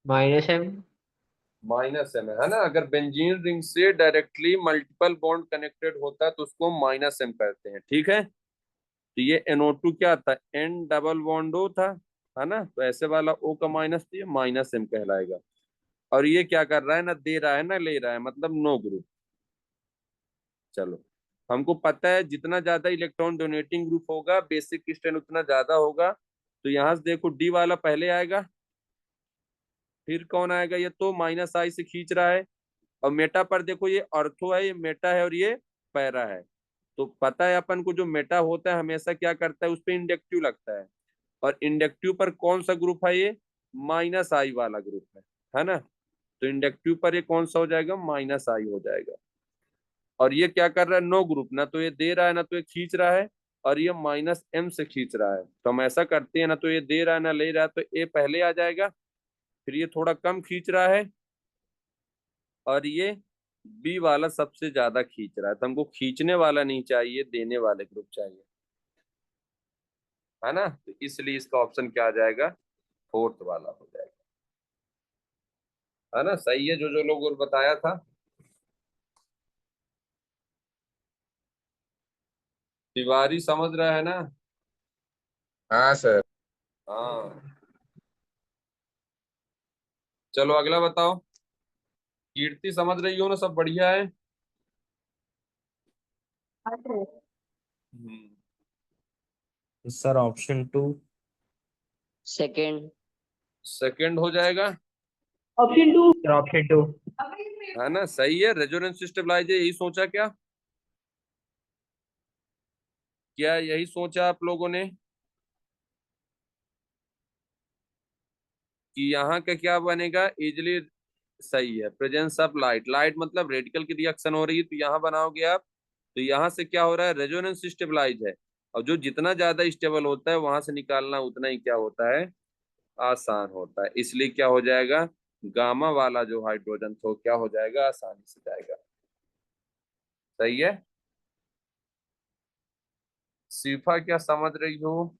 माइनस एम। माइनस एम है ना। अगर बेंजीन रिंग से डायरेक्टली मल्टीपल बॉन्ड कनेक्टेड होता है तो उसको माइनस एम कहते हैं, ठीक है। तो ये NO2 क्या था, N डबल बॉन्ड O था, है ना, तो ऐसे वाला O का माइनस, तो ये माइनस एम कहलाएगा। और ये क्या कर रहा है, ना दे रहा है ना ले रहा है, मतलब नो ग्रुप। चलो हमको पता है जितना ज्यादा इलेक्ट्रॉन डोनेटिंग ग्रुप होगा बेसिक स्ट्रेन उतना ज्यादा होगा। तो यहाँ से देखो डी वाला पहले आएगा, फिर कौन आएगा, ये तो माइनस आई से खींच रहा है। और मेटा पर देखो, ये ऑर्थो है, ये मेटा है और ये पैरा है। तो पता है अपन को जो मेटा होता है हमेशा क्या करता है, उस पर इंडक्टिव लगता है। और इंडक्टिव पर कौन सा ग्रुप है, ये माइनस आई वाला ग्रुप है ना। तो इंडक्टिव पर ये कौन सा हो जाएगा, माइनस आई हो जाएगा। और ये क्या कर रहा है, नो ग्रुप, ना तो ये दे रहा है ना तो ये खींच रहा है, और ये माइनस एम से खींच रहा है। तो हम ऐसा करते हैं, ना तो ये दे रहा है ना ले रहा है, तो ए पहले आ जाएगा, फिर ये थोड़ा कम खींच रहा है, और ये बी वाला सबसे ज्यादा खींच रहा है। तो हमको खींचने वाला नहीं चाहिए, देने वाले ग्रुप चाहिए, है ना। तो इसलिए इसका ऑप्शन क्या आ जाएगा, फोर्थ वाला हो जाएगा, है ना। सही है, जो जो लोग बताया था। तिवारी समझ रहा है ना। हाँ सर। हाँ चलो अगला बताओ। कीर्ति समझ रही हो ना, सब बढ़िया है। Sir option two. Second. Second हो जाएगा, ऑप्शन 2। Sir option to. है ना। सही है, रेजोनेंस स्टेबलाइजर, यही सोचा क्या, क्या यही सोचा आप लोगों ने कि यहाँ का क्या बनेगा, इजिली। सही है, प्रेजेंस ऑफ लाइट, लाइट मतलब रेडिकल की रिएक्शन हो रही है, तो यहाँ बनाओगे आप। तो यहाँ से क्या हो रहा है, रेजोनेंस स्टेबलाइज है। और जो जितना ज्यादा स्टेबल होता है वहां से निकालना उतना ही क्या होता है, आसान होता है। इसलिए क्या हो जाएगा, गामा वाला जो हाइड्रोजन तो क्या हो जाएगा, आसानी से जाएगा। सही है। शिफा क्या समझ रही हो?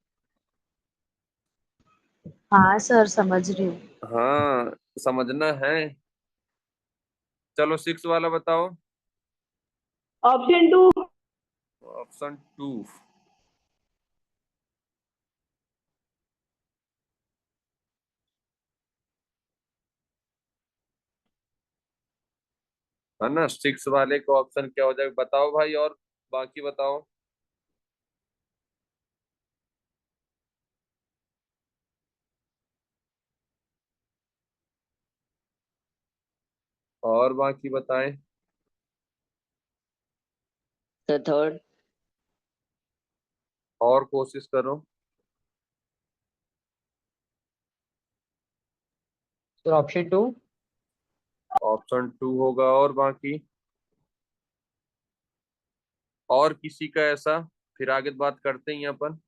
हाँ सर समझ रही हूँ। हाँ समझना है। चलो 6 वाला बताओ। ऑप्शन 2। ऑप्शन 2। है ना, 6 वाले का ऑप्शन क्या हो जाएगा बताओ भाई, और बाकी बताओ। और बाकी बताएं। Sir third. और कोशिश करो। Sir option 2। ऑप्शन 2 होगा, और बाकी और किसी का ऐसा, फिर आगे बात करते हैं अपन।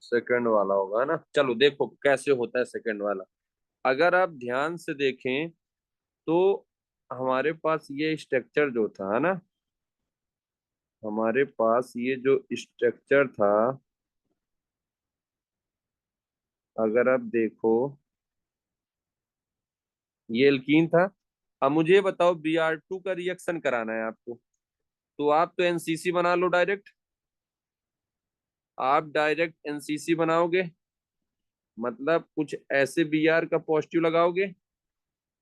सेकंड वाला होगा ना। चलो देखो कैसे होता है सेकंड वाला। अगर आप ध्यान से देखें तो हमारे पास ये स्ट्रक्चर जो था, है ना, हमारे पास ये जो स्ट्रक्चर था, अगर आप देखो ये एल्कीन था। अब मुझे ये बताओ Br2 का रिएक्शन कराना है आपको, तो आप तो एनसीसी बना लो डायरेक्ट। आप डायरेक्ट एनसीसी बनाओगे, मतलब कुछ ऐसे Br का पॉजिटिव लगाओगे।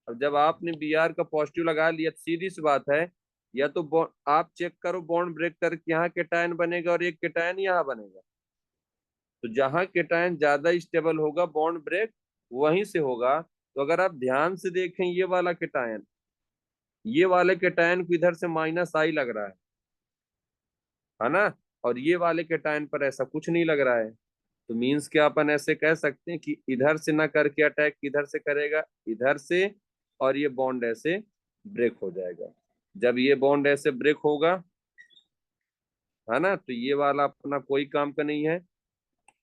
अब जब आपने Br का पॉजिटिव लगा लिया तो सीधी सी बात है, या तो आप चेक करो बॉन्ड ब्रेक करके यहाँ केटायन बनेगा और एक केटायन यहाँ बनेगा। तो जहां केटायन ज्यादा स्टेबल होगा बॉन्ड ब्रेक वहीं से होगा। तो अगर आप ध्यान से देखें ये वाला केटायन, ये वाले केटायन को इधर से माइनस आई लग रहा है ना, और ये वाले केटायन पर ऐसा कुछ नहीं लग रहा है। तो मीन्स क्या अपन ऐसे कह सकते हैं कि इधर से ना करके अटैक किधर से करेगा, इधर से, और ये बॉन्ड ऐसे ब्रेक हो जाएगा। जब ये बॉन्ड ऐसे ब्रेक होगा, है ना, तो ये वाला अपना कोई काम का नहीं है।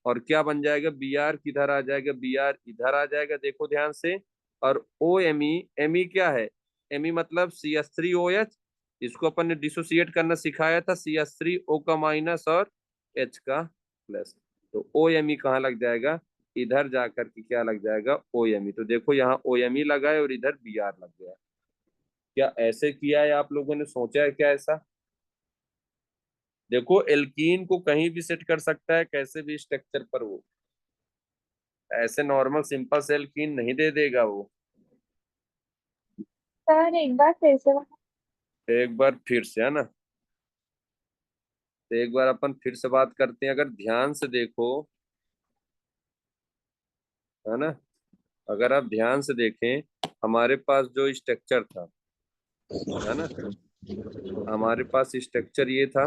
और क्या बन जाएगा, Br किधर आ जाएगा, Br इधर आ जाएगा, देखो ध्यान से। और OMe क्या है, Me मतलब CH3OH। इसको अपन ने डिसोसिएट करना सिखाया था, CH3O का माइनस और H का प्लस। तो OMe कहाँ लग जाएगा, इधर जाकर के क्या लग जाएगा, OMe। तो देखो यहाँ OMe लगा है और इधर Br लग गया। क्या ऐसे किया है, आप लोगों ने सोचा है क्या ऐसा? देखो एल्कीन को कहीं भी सेट कर सकता है, कैसे भी स्ट्रक्चर पर वो, ऐसे नॉर्मल सिंपल से एल्कीन नहीं दे देगा वो। सर एक बार फिर से एक बार फिर से, है ना, तो एक बार अपन फिर से बात करते हैं। अगर ध्यान से देखो, है ना, अगर आप ध्यान से देखें हमारे पास जो स्ट्रक्चर था, है ना, हमारे पास स्ट्रक्चर ये था,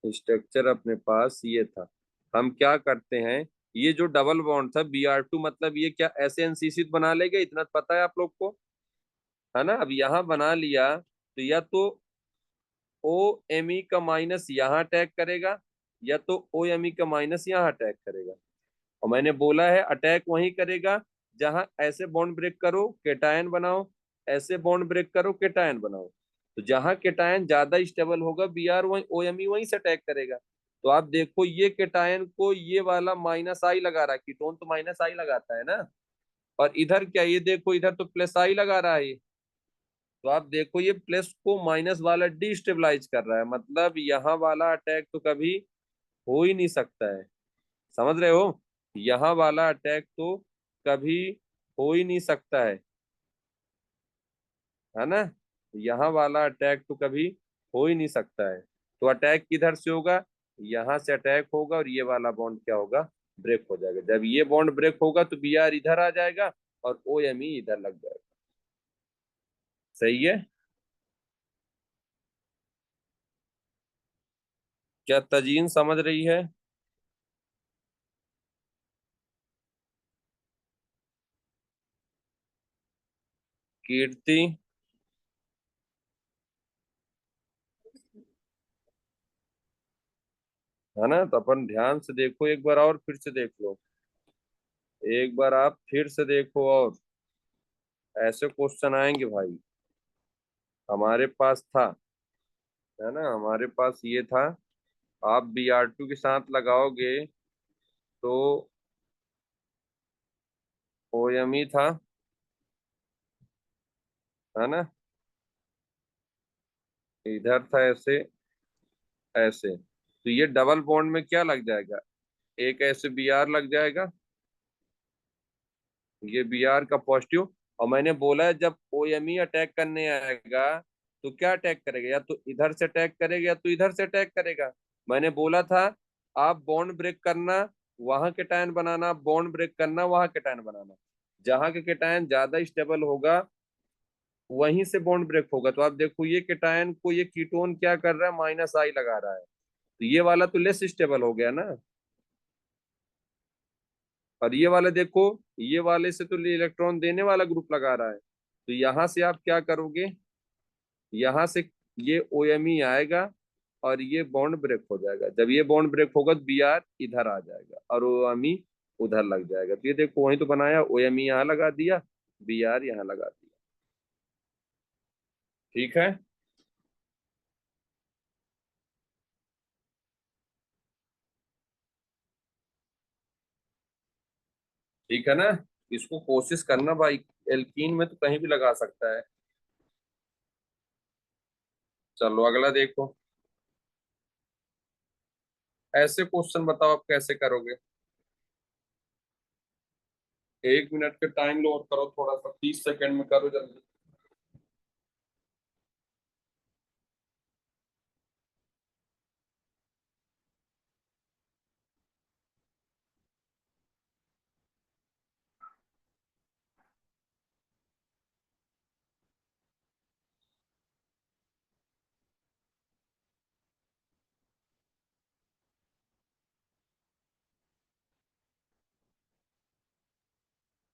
स्ट्रक्चर अपने पास ये था। हम क्या करते हैं, ये जो डबल बॉन्ड था Br2 मतलब ये क्या ऐसे एनसीसी बना लेगा, इतना पता है आप लोग को, है ना। अब यहाँ बना लिया तो या तो OMe का माइनस यहाँ अटैक करेगा, या तो OMe का माइनस यहाँ अटैक करेगा। और मैंने बोला है अटैक वहीं करेगा जहां ऐसे बॉन्ड ब्रेक करो केटायन बनाओ, ऐसे बॉन्ड ब्रेक करो केटायन बनाओ। तो जहां केटायन ज्यादा स्टेबल होगा Br वहीं OMe वहीं से अटैक करेगा। तो आप देखो ये केटायन को ये वाला माइनस आई लगा रहा है, कीटोन तो माइनस आई लगाता है ना, और इधर क्या, ये देखो इधर तो प्लस आई लगा रहा है। तो आप देखो ये प्लस को माइनस वाला डिस्टेबलाइज कर रहा है, मतलब यहाँ वाला अटैक तो कभी हो ही नहीं सकता है। समझ रहे हो, यहाँ वाला अटैक तो कभी हो ही नहीं सकता है ना, यहाँ वाला अटैक तो कभी हो ही नहीं सकता है। तो अटैक किधर से होगा, यहाँ से अटैक होगा और ये वाला बॉन्ड क्या होगा, ब्रेक हो जाएगा। जब ये बॉन्ड ब्रेक होगा तो Br इधर आ जाएगा और OMe इधर लग जाएगा। सही है। क्या तजीन समझ रही है? कीर्ति, है ना। तो अपन ध्यान से देखो एक बार और फिर से देख लो, एक बार आप फिर से देखो, और ऐसे क्वेश्चन आएंगे भाई। हमारे पास था, है ना, हमारे पास ये था। आप BR2 के साथ लगाओगे तो OMe था, है ना। इधर था ऐसे, ऐसे। तो ये डबल बॉन्ड में क्या लग जाएगा, एक ऐसे BR लग जाएगा, ये BR का पॉजिटिव। और मैंने बोला है जब OMe अटैक करने आएगा तो क्या अटैक करेगा, या तो इधर से अटैक करेगा या तो इधर से अटैक करेगा। मैंने बोला था आप बॉन्ड ब्रेक करना, वहां के कैटायन बनाना, बॉन्ड ब्रेक करना, वहां के कैटायन बनाना। जहां के कैटायन ज्यादा स्टेबल होगा वहीं से बॉन्ड ब्रेक होगा। तो आप देखो ये कैटायन को ये कीटोन क्या कर रहा है, -I लगा रहा है, तो ये वाला तो लेस स्टेबल हो गया ना। और ये वाला देखो, ये वाले से तो इलेक्ट्रॉन देने वाला ग्रुप लगा रहा है, तो यहां से आप क्या करोगे, यहां से ये OMe आएगा और ये बॉन्ड ब्रेक हो जाएगा। जब ये बॉन्ड ब्रेक होगा तो BR इधर आ जाएगा और OMe उधर लग जाएगा। तो ये देखो वहीं तो बनाया, OMe यहाँ लगा दिया, BR यहाँ लगा दिया। ठीक है, ठीक है ना। इसको कोशिश करना भाई, एल्कीन में तो कहीं भी लगा सकता है। चलो अगला देखो, ऐसे क्वेश्चन बताओ आप कैसे करोगे। 1 मिनट के टाइम लो और करो, थोड़ा सा 30 सेकंड में करो जल्दी।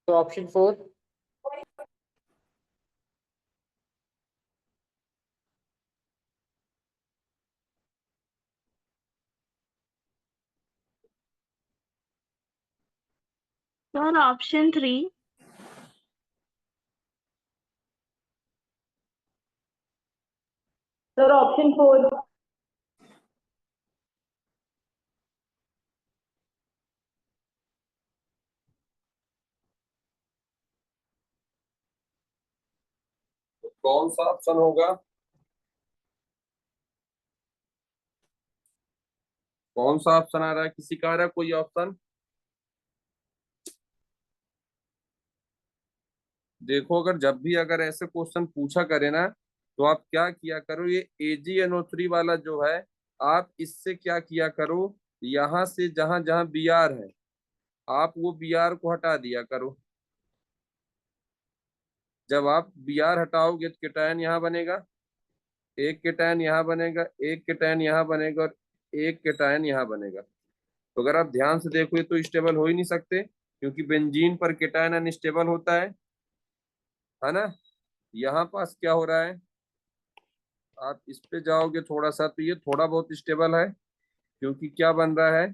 तो option 4। Sir option 3। Sir option 4। कौन सा ऑप्शन होगा, कौन सा ऑप्शन आ रहा है, किसी का आ रहा है कोई ऑप्शन। देखो अगर जब भी अगर ऐसे क्वेश्चन पूछा करे ना, तो आप क्या किया करो, ये AgNO3 वाला जो है, आप इससे क्या किया करो, यहाँ से जहां जहां BR है आप वो BR को हटा दिया करो। जब आप BR हटाओगे तो कैटायन यहाँ बनेगा, एक कैटायन यहाँ बनेगा, एक कैटायन यहाँ बनेगा और एक कैटायन यहाँ बनेगा। तो अगर आप ध्यान से देखोगे तो स्टेबल हो ही नहीं सकते, क्योंकि बेंजीन पर कैटायन अनस्टेबल होता है ना। यहाँ पास क्या हो रहा है, आप इस पे जाओगे थोड़ा सा तो ये थोड़ा बहुत स्टेबल है, क्योंकि क्या बन रहा है,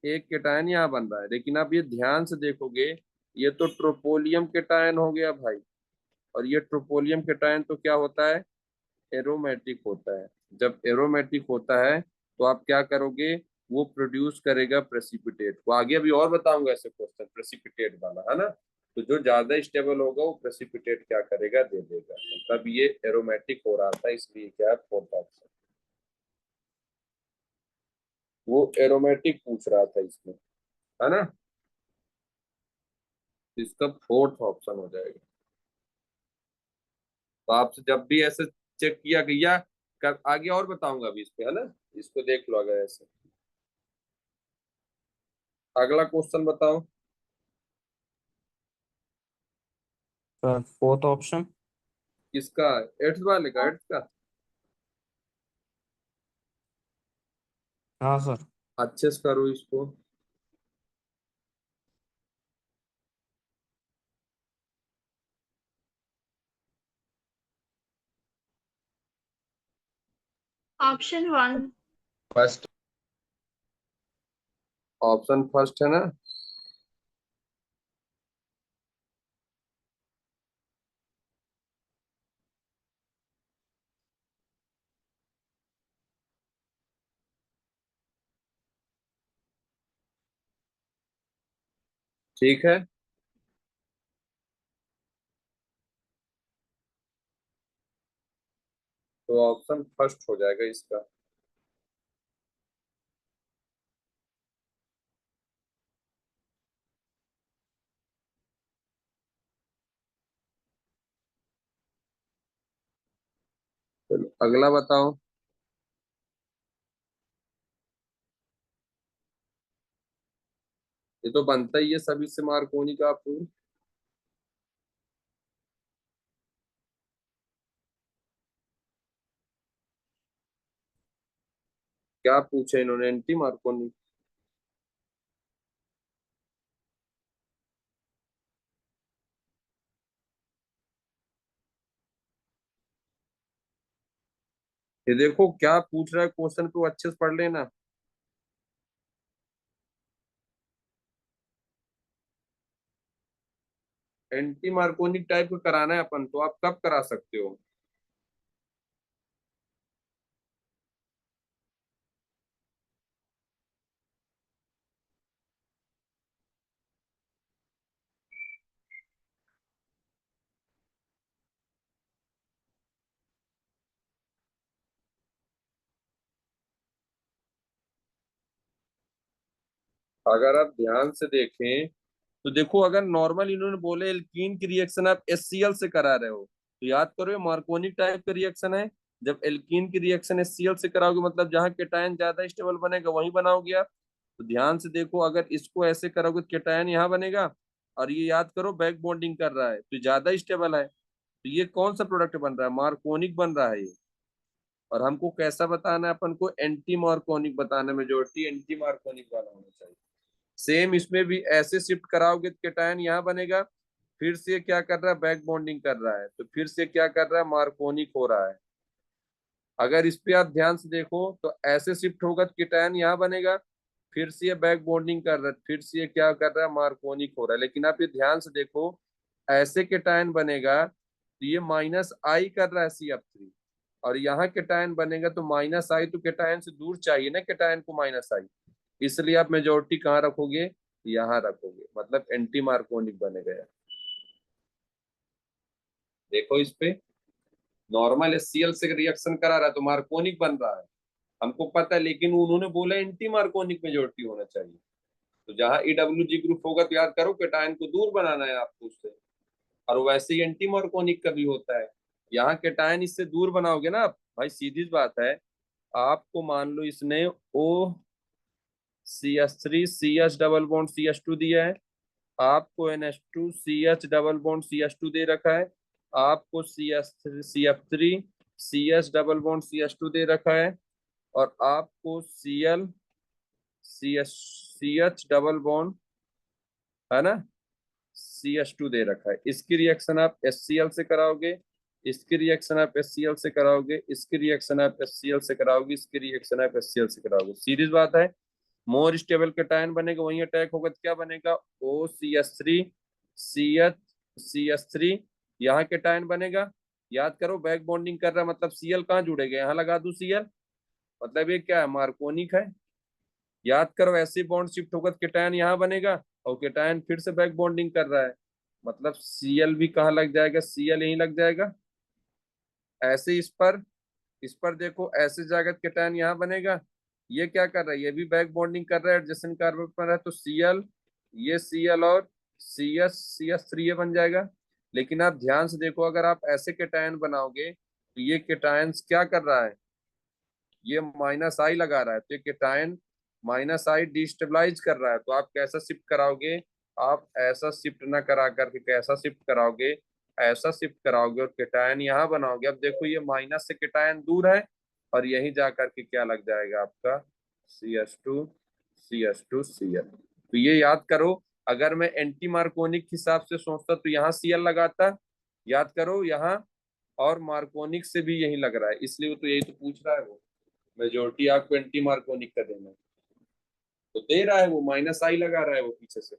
एक कैटायन यहाँ बन रहा है। लेकिन आप ये ध्यान से देखोगे, ये तो ट्रोपोलियम कैटायन हो गया भाई, और ये ट्रोपोलियम कैटायन तो क्या होता है, एरोमेटिक होता है। जब एरोमेटिक होता है तो आप क्या करोगे, वो प्रोड्यूस करेगा प्रेसिपिटेट को। आगे अभी और बताऊंगा ऐसे क्वेश्चन प्रेसिपिटेट वाला, है ना। तो जो ज्यादा स्टेबल होगा वो प्रेसिपिटेट क्या करेगा, दे देगा। तब ये एरोमेटिक हो रहा था, इसलिए क्या है, फोर्थ ऑप्शन। वो एरोमेटिक पूछ रहा था इसमें, है ना। इसका फोर्थ ऑप्शन हो जाएगा। तो आपसे जब भी ऐसे चेक किया गया, आगे और बताऊंगा अभी इस पे, है ना। इसको देख लो अगर ऐसे। अगला क्वेश्चन बताओ। Sir fourth option. किसका, एट्थ वाले का, एट्थ का। हाँ सर। अच्छे से करो इसको। Option 1. फर्स्ट ऑप्शन फर्स्ट है ना? ठीक है, तो ऑप्शन फर्स्ट हो जाएगा इसका। चलो अगला बताओ। ये तो बनता ही है सभी से मार्कोनी का प्रूफ। क्या पूछे इन्होंने? Anti Markovnikov. ये देखो क्या पूछ रहा है क्वेश्चन को अच्छे से पढ़ लेना। एंटी मार्कोनिक टाइप का कराना है अपन, तो आप कब करा सकते हो? अगर आप ध्यान से देखें तो देखो, अगर नॉर्मल इन्होंने बोले एल्कीन की रिएक्शन आप HCl से करा रहे हो, तो याद करो ये मार्कोनिक टाइप का रिएक्शन है। जब एल्कीन की रिएक्शन HCl से कराओगे मतलब जहाँ केटायन ज्यादा स्टेबल बनेगा वहीं बनाओगे आप। तो ध्यान से देखो, अगर इसको ऐसे करोगे तो केटायन यहाँ बनेगा, और ये याद करो बैक बॉन्डिंग कर रहा है तो ज्यादा स्टेबल है। तो ये कौन सा प्रोडक्ट बन रहा है? मार्कोनिक बन रहा है ये। और हमको कैसा बताना है? अपन को एंटी मार्कोनिक बताना है, मेजोरिटी एंटी मार्कोनिक वाला होना चाहिए। सेम इसमें भी ऐसे शिफ्ट कराओगे तो केटायन यहाँ बनेगा, फिर से क्या कर रहा है? बैक बॉन्डिंग कर रहा है, तो फिर से क्या कर रहा है? मार्कोनिक हो रहा है। अगर इस पे आप ध्यान से देखो तो ऐसे शिफ्ट होगा तो केटायन यहाँ बनेगा, फिर से ये बैक बॉन्डिंग कर रहा है, फिर से ये क्या कर रहा है? मार्कोनिक हो रहा है। लेकिन आप ये ध्यान से देखो, ऐसे केटायन बनेगा तो ये -I कर रहा है CF3, और यहाँ केटायन बनेगा तो -I, तो केटायन से दूर चाहिए ना केटायन को -I, इसलिए आप मेजोरिटी कहाँ रखोगे? यहाँ रखोगे, मतलब एंटी मार्कोनिक बनेगा यार। देखो इस पे नॉर्मल HCl से रिएक्शन करा रहा है तो मार्कोनिक बन रहा है, हमको पता है, लेकिन उन्होंने बोला एंटी मार्कोनिक मेजोरिटी होना चाहिए। तो जहां EWG ग्रुप होगा तो याद करो केटायन को दूर बनाना है आपको उससे, और वैसे ही एंटी मार्कोनिक का भी होता है। यहाँ केटायन इससे दूर बनाओगे ना आप, भाई सीधी बात है, आपको मान लो इसने OCH3 CH double bond CH2 दिया है, आपको NH2 CH double bond CH2 दे रखा है, आपको CF3 CH double bond CH2 दे रखा है, और आपको CH डबल बॉन्ड है ना CH2 दे रखा है। इसकी रिएक्शन आप HCl से कराओगे, इसकी रिएक्शन आप HCl से कराओगे, इसकी रिएक्शन आप HCl से कराओगे, इसकी रिएक्शन आप HCl से कराओगे। सीरीज बात है, मोर स्टेबल केटायन बनेगा, वहीं अटैक होगा तो क्या बनेगा? OCH3 CH3, यहाँ केटायन बनेगा। याद करो बैक बॉन्डिंग कर रहा है, मतलब Cl कहाँ जुड़ेगा? यहाँ लगा दू Cl, मतलब ये क्या है? मार्कोनिक है। याद करो ऐसे बॉन्ड शिफ्ट होगा तो केटायन यहाँ बनेगा, और केटायन फिर से बैक बॉन्डिंग कर रहा है, मतलब Cl भी कहाँ लग जाएगा? Cl यहीं लग जाएगा। ऐसे इस पर देखो ऐसे जाएगा तो केटायन यहाँ बनेगा, ये क्या कर रहा है? ये भी बैक बॉन्डिंग कर रहा है, एडजेसेंट कार्बन पर है, तो Cl, ये Cl और CH3 ये बन जाएगा। लेकिन आप ध्यान से देखो, अगर आप ऐसे केटायन बनाओगे तो ये केटायन क्या कर रहा है? ये -I लगा रहा है, तो ये केटायन -I डिस्टेबलाइज कर रहा है। तो आप कैसा शिफ्ट कराओगे? आप ऐसा शिफ्ट ना करा करके कैसा शिफ्ट कराओगे? ऐसा शिफ्ट कराओगे और केटायन यहाँ बनाओगे। अब देखो ये माइनस से केटायन दूर है, और यहीं जा करके क्या लग जाएगा आपका? CH2 CH2 Cl। तो ये याद करो, अगर मैं एंटी मार्कोनिक हिसाब से सोचता तो यहाँ Cl लगाता, याद करो यहाँ, और मार्कोनिक से भी यही लग रहा है, इसलिए वो तो यही तो पूछ रहा है वो। मेजोरिटी आपको एंटी मार्कोनिक का देना है, तो दे रहा है वो, माइनस आई लगा रहा है वो पीछे से।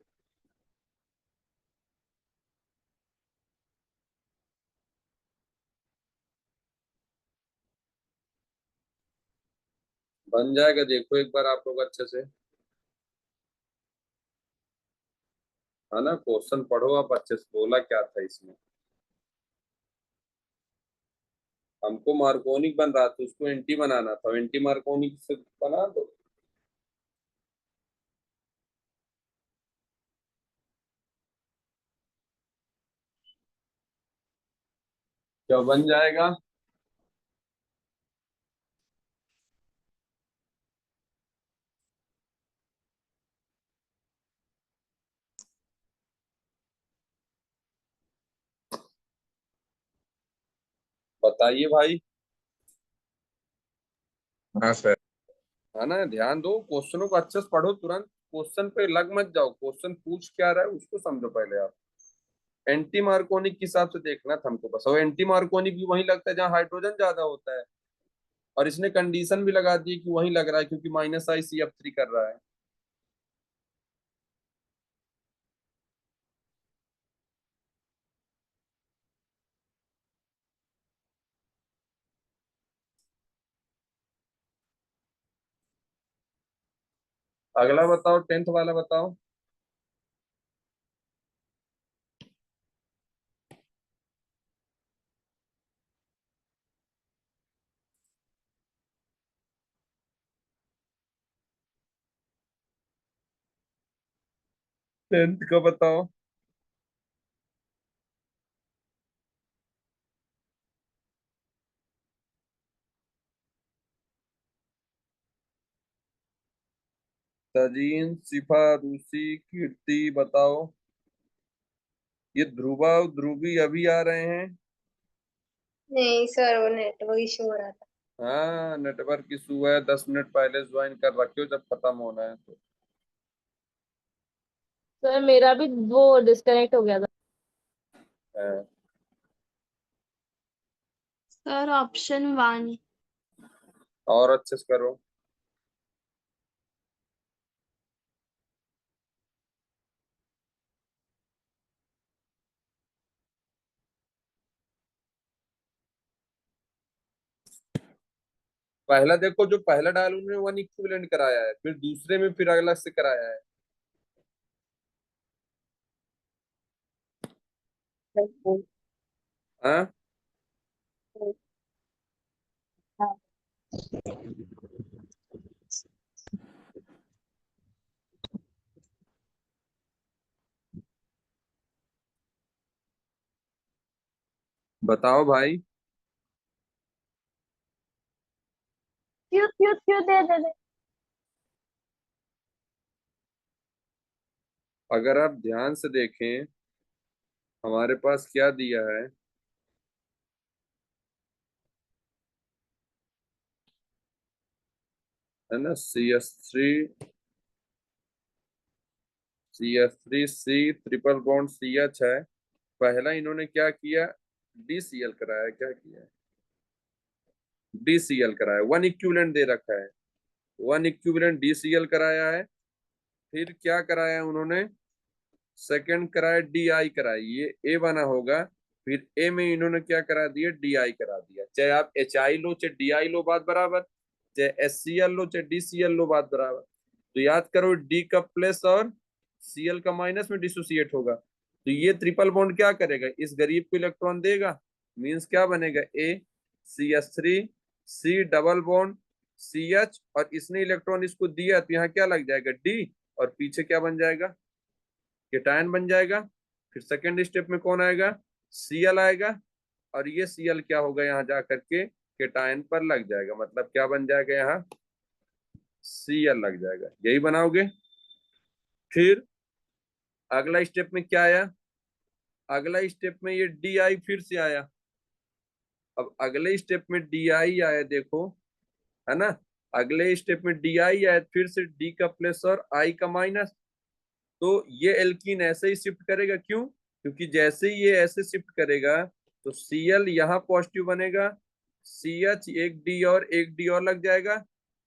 बन जाएगा, देखो एक बार आप लोग अच्छे से, है ना। क्वेश्चन पढ़ो आप अच्छे से, बोला क्या था इसमें। हमको मार्कोनिक बन रहा था, उसको एंटी बनाना था, एंटी मार्कोनिक से बना दो। क्या बन जाएगा? बताइए भाई। हाँ सर। है ना, ध्यान दो, क्वेश्चनों को अच्छे से पढ़ो, तुरंत क्वेश्चन पे लग मत जाओ, क्वेश्चन पूछ क्या रहा है उसको समझो पहले आप। एंटी मार्कोनिक के हिसाब से देखना था हमको बस, और एंटी मार्कोनिक भी वही लगता है जहाँ हाइड्रोजन ज्यादा होता है, और इसने कंडीशन भी लगा दी कि वही लग रहा है क्योंकि माइनस आई CF3 कर रहा है। अगला बताओ, 10th वाला बताओ। टेंथ का बताओ। तजीन, सिफा, रूसी, कीर्ति बताओ। ये ध्रुवा और ध्रुवी अभी आ रहे हैं। नहीं सर, वो नेटवर्क इशू हो रहा था। हाँ, नेटवर्क इशू है, 10 मिनट पहले ज्वाइन कर रखे हो जब खत्म होना है तो। सर मेरा भी वो डिस्कनेक्ट हो गया था। हाँ। Sir option 1। और अच्छे से करो। पहला देखो, जो पहला डाल उन्होंने 1 इक्विवेलेंट कराया है, फिर दूसरे में फिर अलग से कराया है। हाँ, बताओ भाई। क्यों क्यों क्यों दे दे दे। अगर आप ध्यान से देखें, हमारे पास क्या दिया है ना, CH3 ट्रिपल बॉन्ड CH है। पहला इन्होंने क्या किया, DCl कराया, क्या किया, DCl कराया, 1 इक्विवेलेंट दे रखा है, 1 इक्विवेलेंट DCl कराया है। फिर क्या कराया उन्होंने, सेकंड कराया DI कराया, ये A बना होगा। फिर A में इन्होंने क्या करा दिया, DI करा दिया। चाहे आप HI लो चाहे DI लो, बात बराबर। चाहे HCl लो चाहे DCl लो, बात बराबर। तो याद करो, D का प्लस और Cl का माइनस में डिसोसिएट होगा, तो ये ट्रिपल बॉन्ड क्या करेगा, इस गरीब को इलेक्ट्रॉन देगा। मींस क्या बनेगा, A CH3 C double bond CH, और इसने इलेक्ट्रॉन इसको दिया तो यहाँ क्या लग जाएगा, D, और पीछे क्या बन जाएगा, केटायन बन जाएगा। फिर सेकेंड स्टेप में कौन आएगा, Cl आएगा, और ये Cl क्या होगा, यहाँ जा करके केटायन पर लग जाएगा, मतलब क्या बन जाएगा, यहाँ Cl लग जाएगा। यही बनाओगे। फिर अगला स्टेप में क्या आया, अगला स्टेप में ये DI फिर से आया। अब अगले स्टेप में DI आया, देखो, है ना। अगले स्टेप में DI आया, फिर से D का प्लस और I का माइनस। तो ये एल्कीन ऐसे ही शिफ्ट करेगा, क्यों, क्योंकि जैसे ही ये ऐसे शिफ्ट करेगा तो Cl यहाँ पॉजिटिव बनेगा, CH एक D और एक D और लग जाएगा,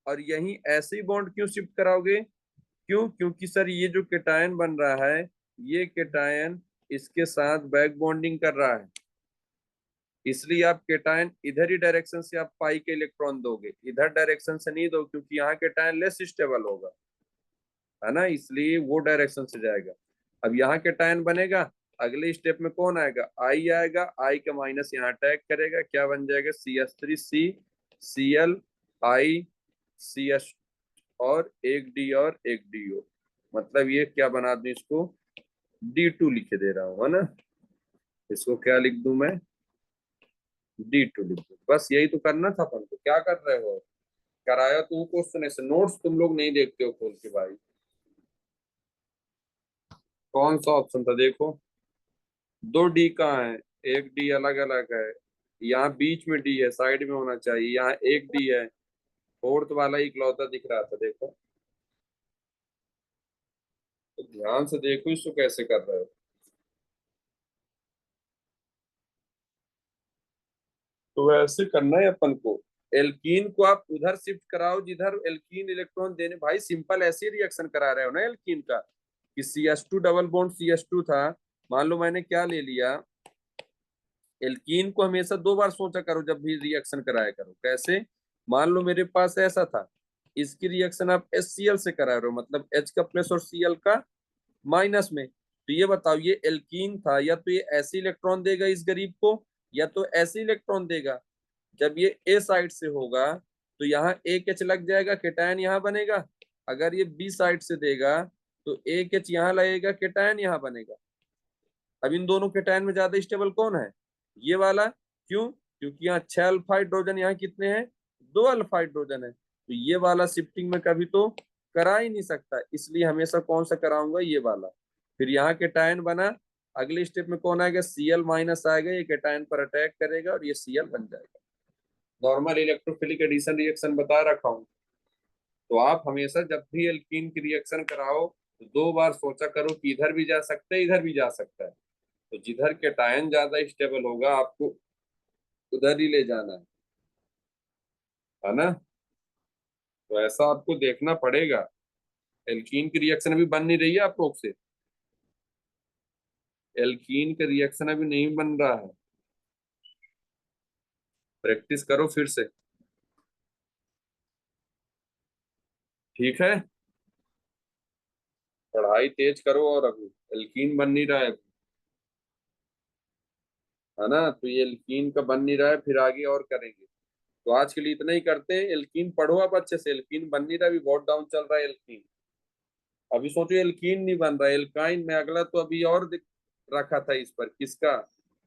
और यहीं ऐसे ही बॉन्ड क्यों शिफ्ट कराओगे? क्यों? क्योंकि सर ये जो केटायन बन रहा है, ये केटायन इसके साथ बैक बॉन्डिंग कर रहा है, इसलिए आप केटायन इधर ही डायरेक्शन से आप पाई के इलेक्ट्रॉन दोगे, इधर डायरेक्शन से नहीं दो, क्योंकि यहाँ केटायन लेस स्टेबल होगा, है ना, इसलिए वो डायरेक्शन से जाएगा। अब यहाँ केटायन बनेगा, अगले स्टेप में कौन आएगा? आई आएगा, आई का माइनस यहाँ अटैक करेगा, क्या बन जाएगा? CH3C Cl I CH और एक D और एक DO, मतलब ये क्या बना दूं इसको? D2 लिख दे रहा हूँ, है ना, इसको क्या लिख दूं मैं? D2 लिख दूं। बस यही तो करना था अपन को। क्या कर रहे हो? कराया तो क्वेश्चन ऐसे, नोट्स तुम लोग नहीं देखते हो खोल के भाई। कौन सा ऑप्शन था देखो, 2D कहाँ है? एक D अलग अलग है, यहाँ बीच में D है, साइड में होना चाहिए, यहाँ एक D है, फोर्थ वाला इकलौता दिख रहा था, देखो तो ध्यान से देखो इसको कैसे कर रहे हो। तो वैसे करना है अपन को। एल्कीन को आप उधर शिफ्ट कराओ जिधर एल्कीन इलेक्ट्रॉन देने, भाई सिंपल ऐसे रिएक्शन करा रहे हो ना एल्कीन का, कि CH2 डबल बॉन्ड CH2 था, मान लो मैंने क्या ले लिया, एल्कीन को हमेशा 2 बार सोचा करो जब भी रिएक्शन कराया करो। कैसे? मान लो मेरे पास ऐसा था, इसकी रिएक्शन आप HCl से करा रहे हो, मतलब H का प्लस और Cl का माइनस में, तो ये बताओ ये एल्कीन था, या तो ये ऐसे इलेक्ट्रॉन देगा इस गरीब को, या तो ऐसे इलेक्ट्रॉन देगा। जब ये A साइड से होगा तो यहाँ एक H लग जाएगा, केटायन यहाँ बनेगा। अगर ये B साइड से देगा तो एक H यहाँ लगेगा, केटायन यहाँ बनेगा। अब इन दोनों केटायन में ज्यादा स्टेबल कौन है? ये वाला। क्यों? क्योंकि यहाँ 6 अल्फा हाइड्रोजन, यहाँ कितने हैं? 2 अल्फा हाइड्रोजन है, तो ये वाला शिफ्टिंग में कभी तो करा ही नहीं सकता, इसलिए हमेशा कौन सा कराऊंगा? ये वाला। फिर यहाँ केटायन बना, अगले स्टेप में कौन आएगा? Cl माइनस आएगा, ये केटायन पर अटैक करेगा और ये Cl बन जाएगा। नॉर्मल इलेक्ट्रोफिलिक एडिशन रिएक्शन बता रखा हूँ। तो आप हमेशा जब भी एल्कीन की रिएक्शन कराओ तो 2 बार सोचा करो कि इधर भी जा सकता है, इधर भी जा सकता है, तो जिधर केटायन ज्यादा स्टेबल होगा आपको उधर ही ले जाना है ना। तो ऐसा आपको देखना पड़ेगा। एल्कीन की रिएक्शन अभी बन नहीं रही है आप लोग से, एल्कीन का रिएक्शन अभी नहीं बन रहा है, प्रैक्टिस करो फिर से, ठीक है? पढ़ाई तेज करो, और अभी एल्कीन बन नहीं रहा है ना, तो ये एल्कीन का बन नहीं रहा है, फिर आगे और करेंगे। तो आज के लिए इतना ही करते हैं। एल्कीन पढ़ो आप अच्छे से, एल्कीन बन नहीं रहा, अभी बहुत डाउन चल रहा है एल्कीन। अभी सोचो एल्कीन नहीं बन रहा, एल्काइन में अगला तो अभी और रखा था इस पर, किसका?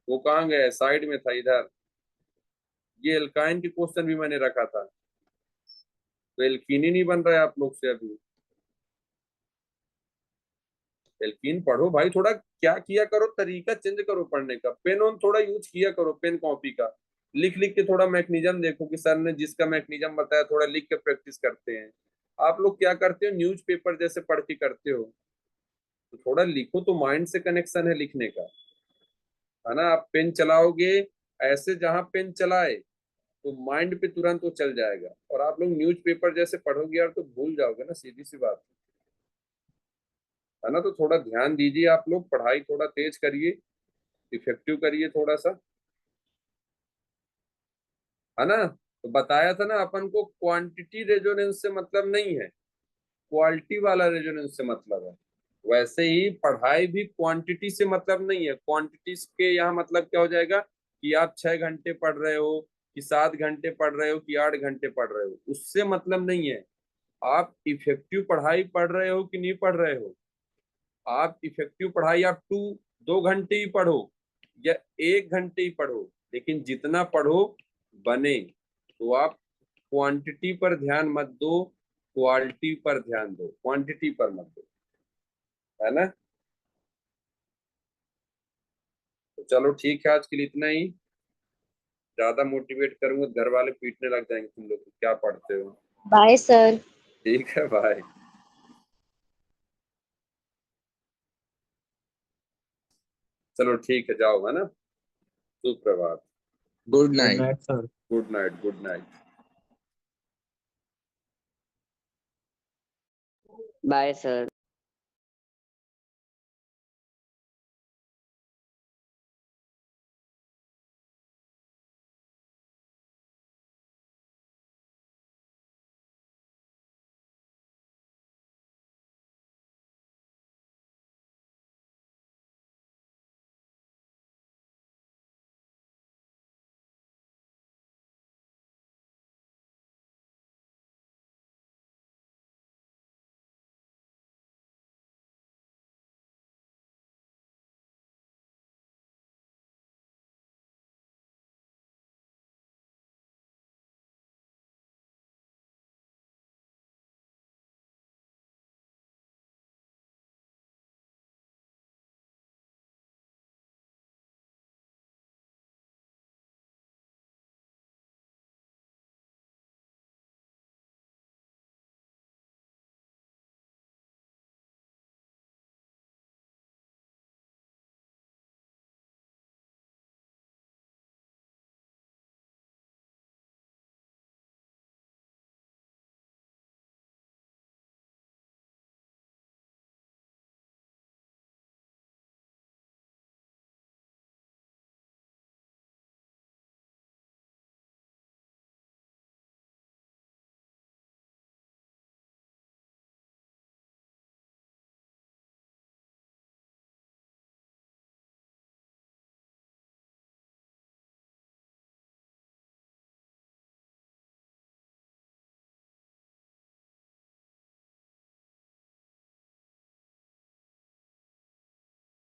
वो कहाँ गया? साइड में था इधर, ये एल्काइन के क्वेश्चन भी मैंने रखा था। तो एल्कीन ही नहीं बन रहा है आप लोग से अभी। एल्कीन पढ़ो भाई, थोड़ा क्या किया करो, तरीका चेंज करो पढ़ने का, पेन ऑन थोड़ा यूज किया करो, पेन कॉपी का लिख लिख के थोड़ा मैकेनिज्म देखो कि सर ने जिसका मैकेनिज्म बताया, थोड़ा लिख के प्रैक्टिस करते हैं। आप लोग क्या करते हो? न्यूज़पेपर जैसे पढ़ के करते हो, तो थोड़ा लिखो तो माइंड से कनेक्शन है लिखने का, है ना। आप पेन चलाओगे ऐसे, जहां पेन चलाए तो माइंड पे तुरंत वो चल जाएगा, और आप लोग न्यूज़पेपर जैसे पढ़ोगे यार तो भूल जाओगे ना, सीधी सी बात है ना। तो थोड़ा ध्यान दीजिए आप लोग, पढ़ाई थोड़ा तेज करिए, इफेक्टिव करिए थोड़ा सा, है ना। तो बताया था ना अपन को, क्वांटिटी रेजोनेंस से मतलब नहीं है, क्वालिटी वाला रेजोनेंस से मतलब है। वैसे ही पढ़ाई भी क्वांटिटी से मतलब नहीं है, क्वांटिटी के यहाँ मतलब क्या हो जाएगा कि आप 6 घंटे पढ़ रहे हो, कि 7 घंटे पढ़ रहे हो, कि 8 घंटे पढ़ रहे हो, उससे मतलब नहीं है। आप इफेक्टिव पढ़ाई पढ़ रहे हो कि नहीं पढ़ रहे हो। आप इफेक्टिव पढ़ाई आप 2 घंटे ही पढ़ो या 1 घंटे ही पढ़ो, लेकिन जितना पढ़ो बने। तो आप क्वांटिटी पर ध्यान मत दो, क्वालिटी पर ध्यान दो, क्वांटिटी पर मत दो, है ना। तो चलो ठीक है, आज के लिए इतना ही। ज्यादा मोटिवेट करूंगा घर वाले पीटने लग जाएंगे, तुम लोग क्या पढ़ते हो। Bye sir. ठीक है, बाय। चलो ठीक है, जाओ, है ना। सुप्रभात। Good night sir. Good night, good night. Bye sir.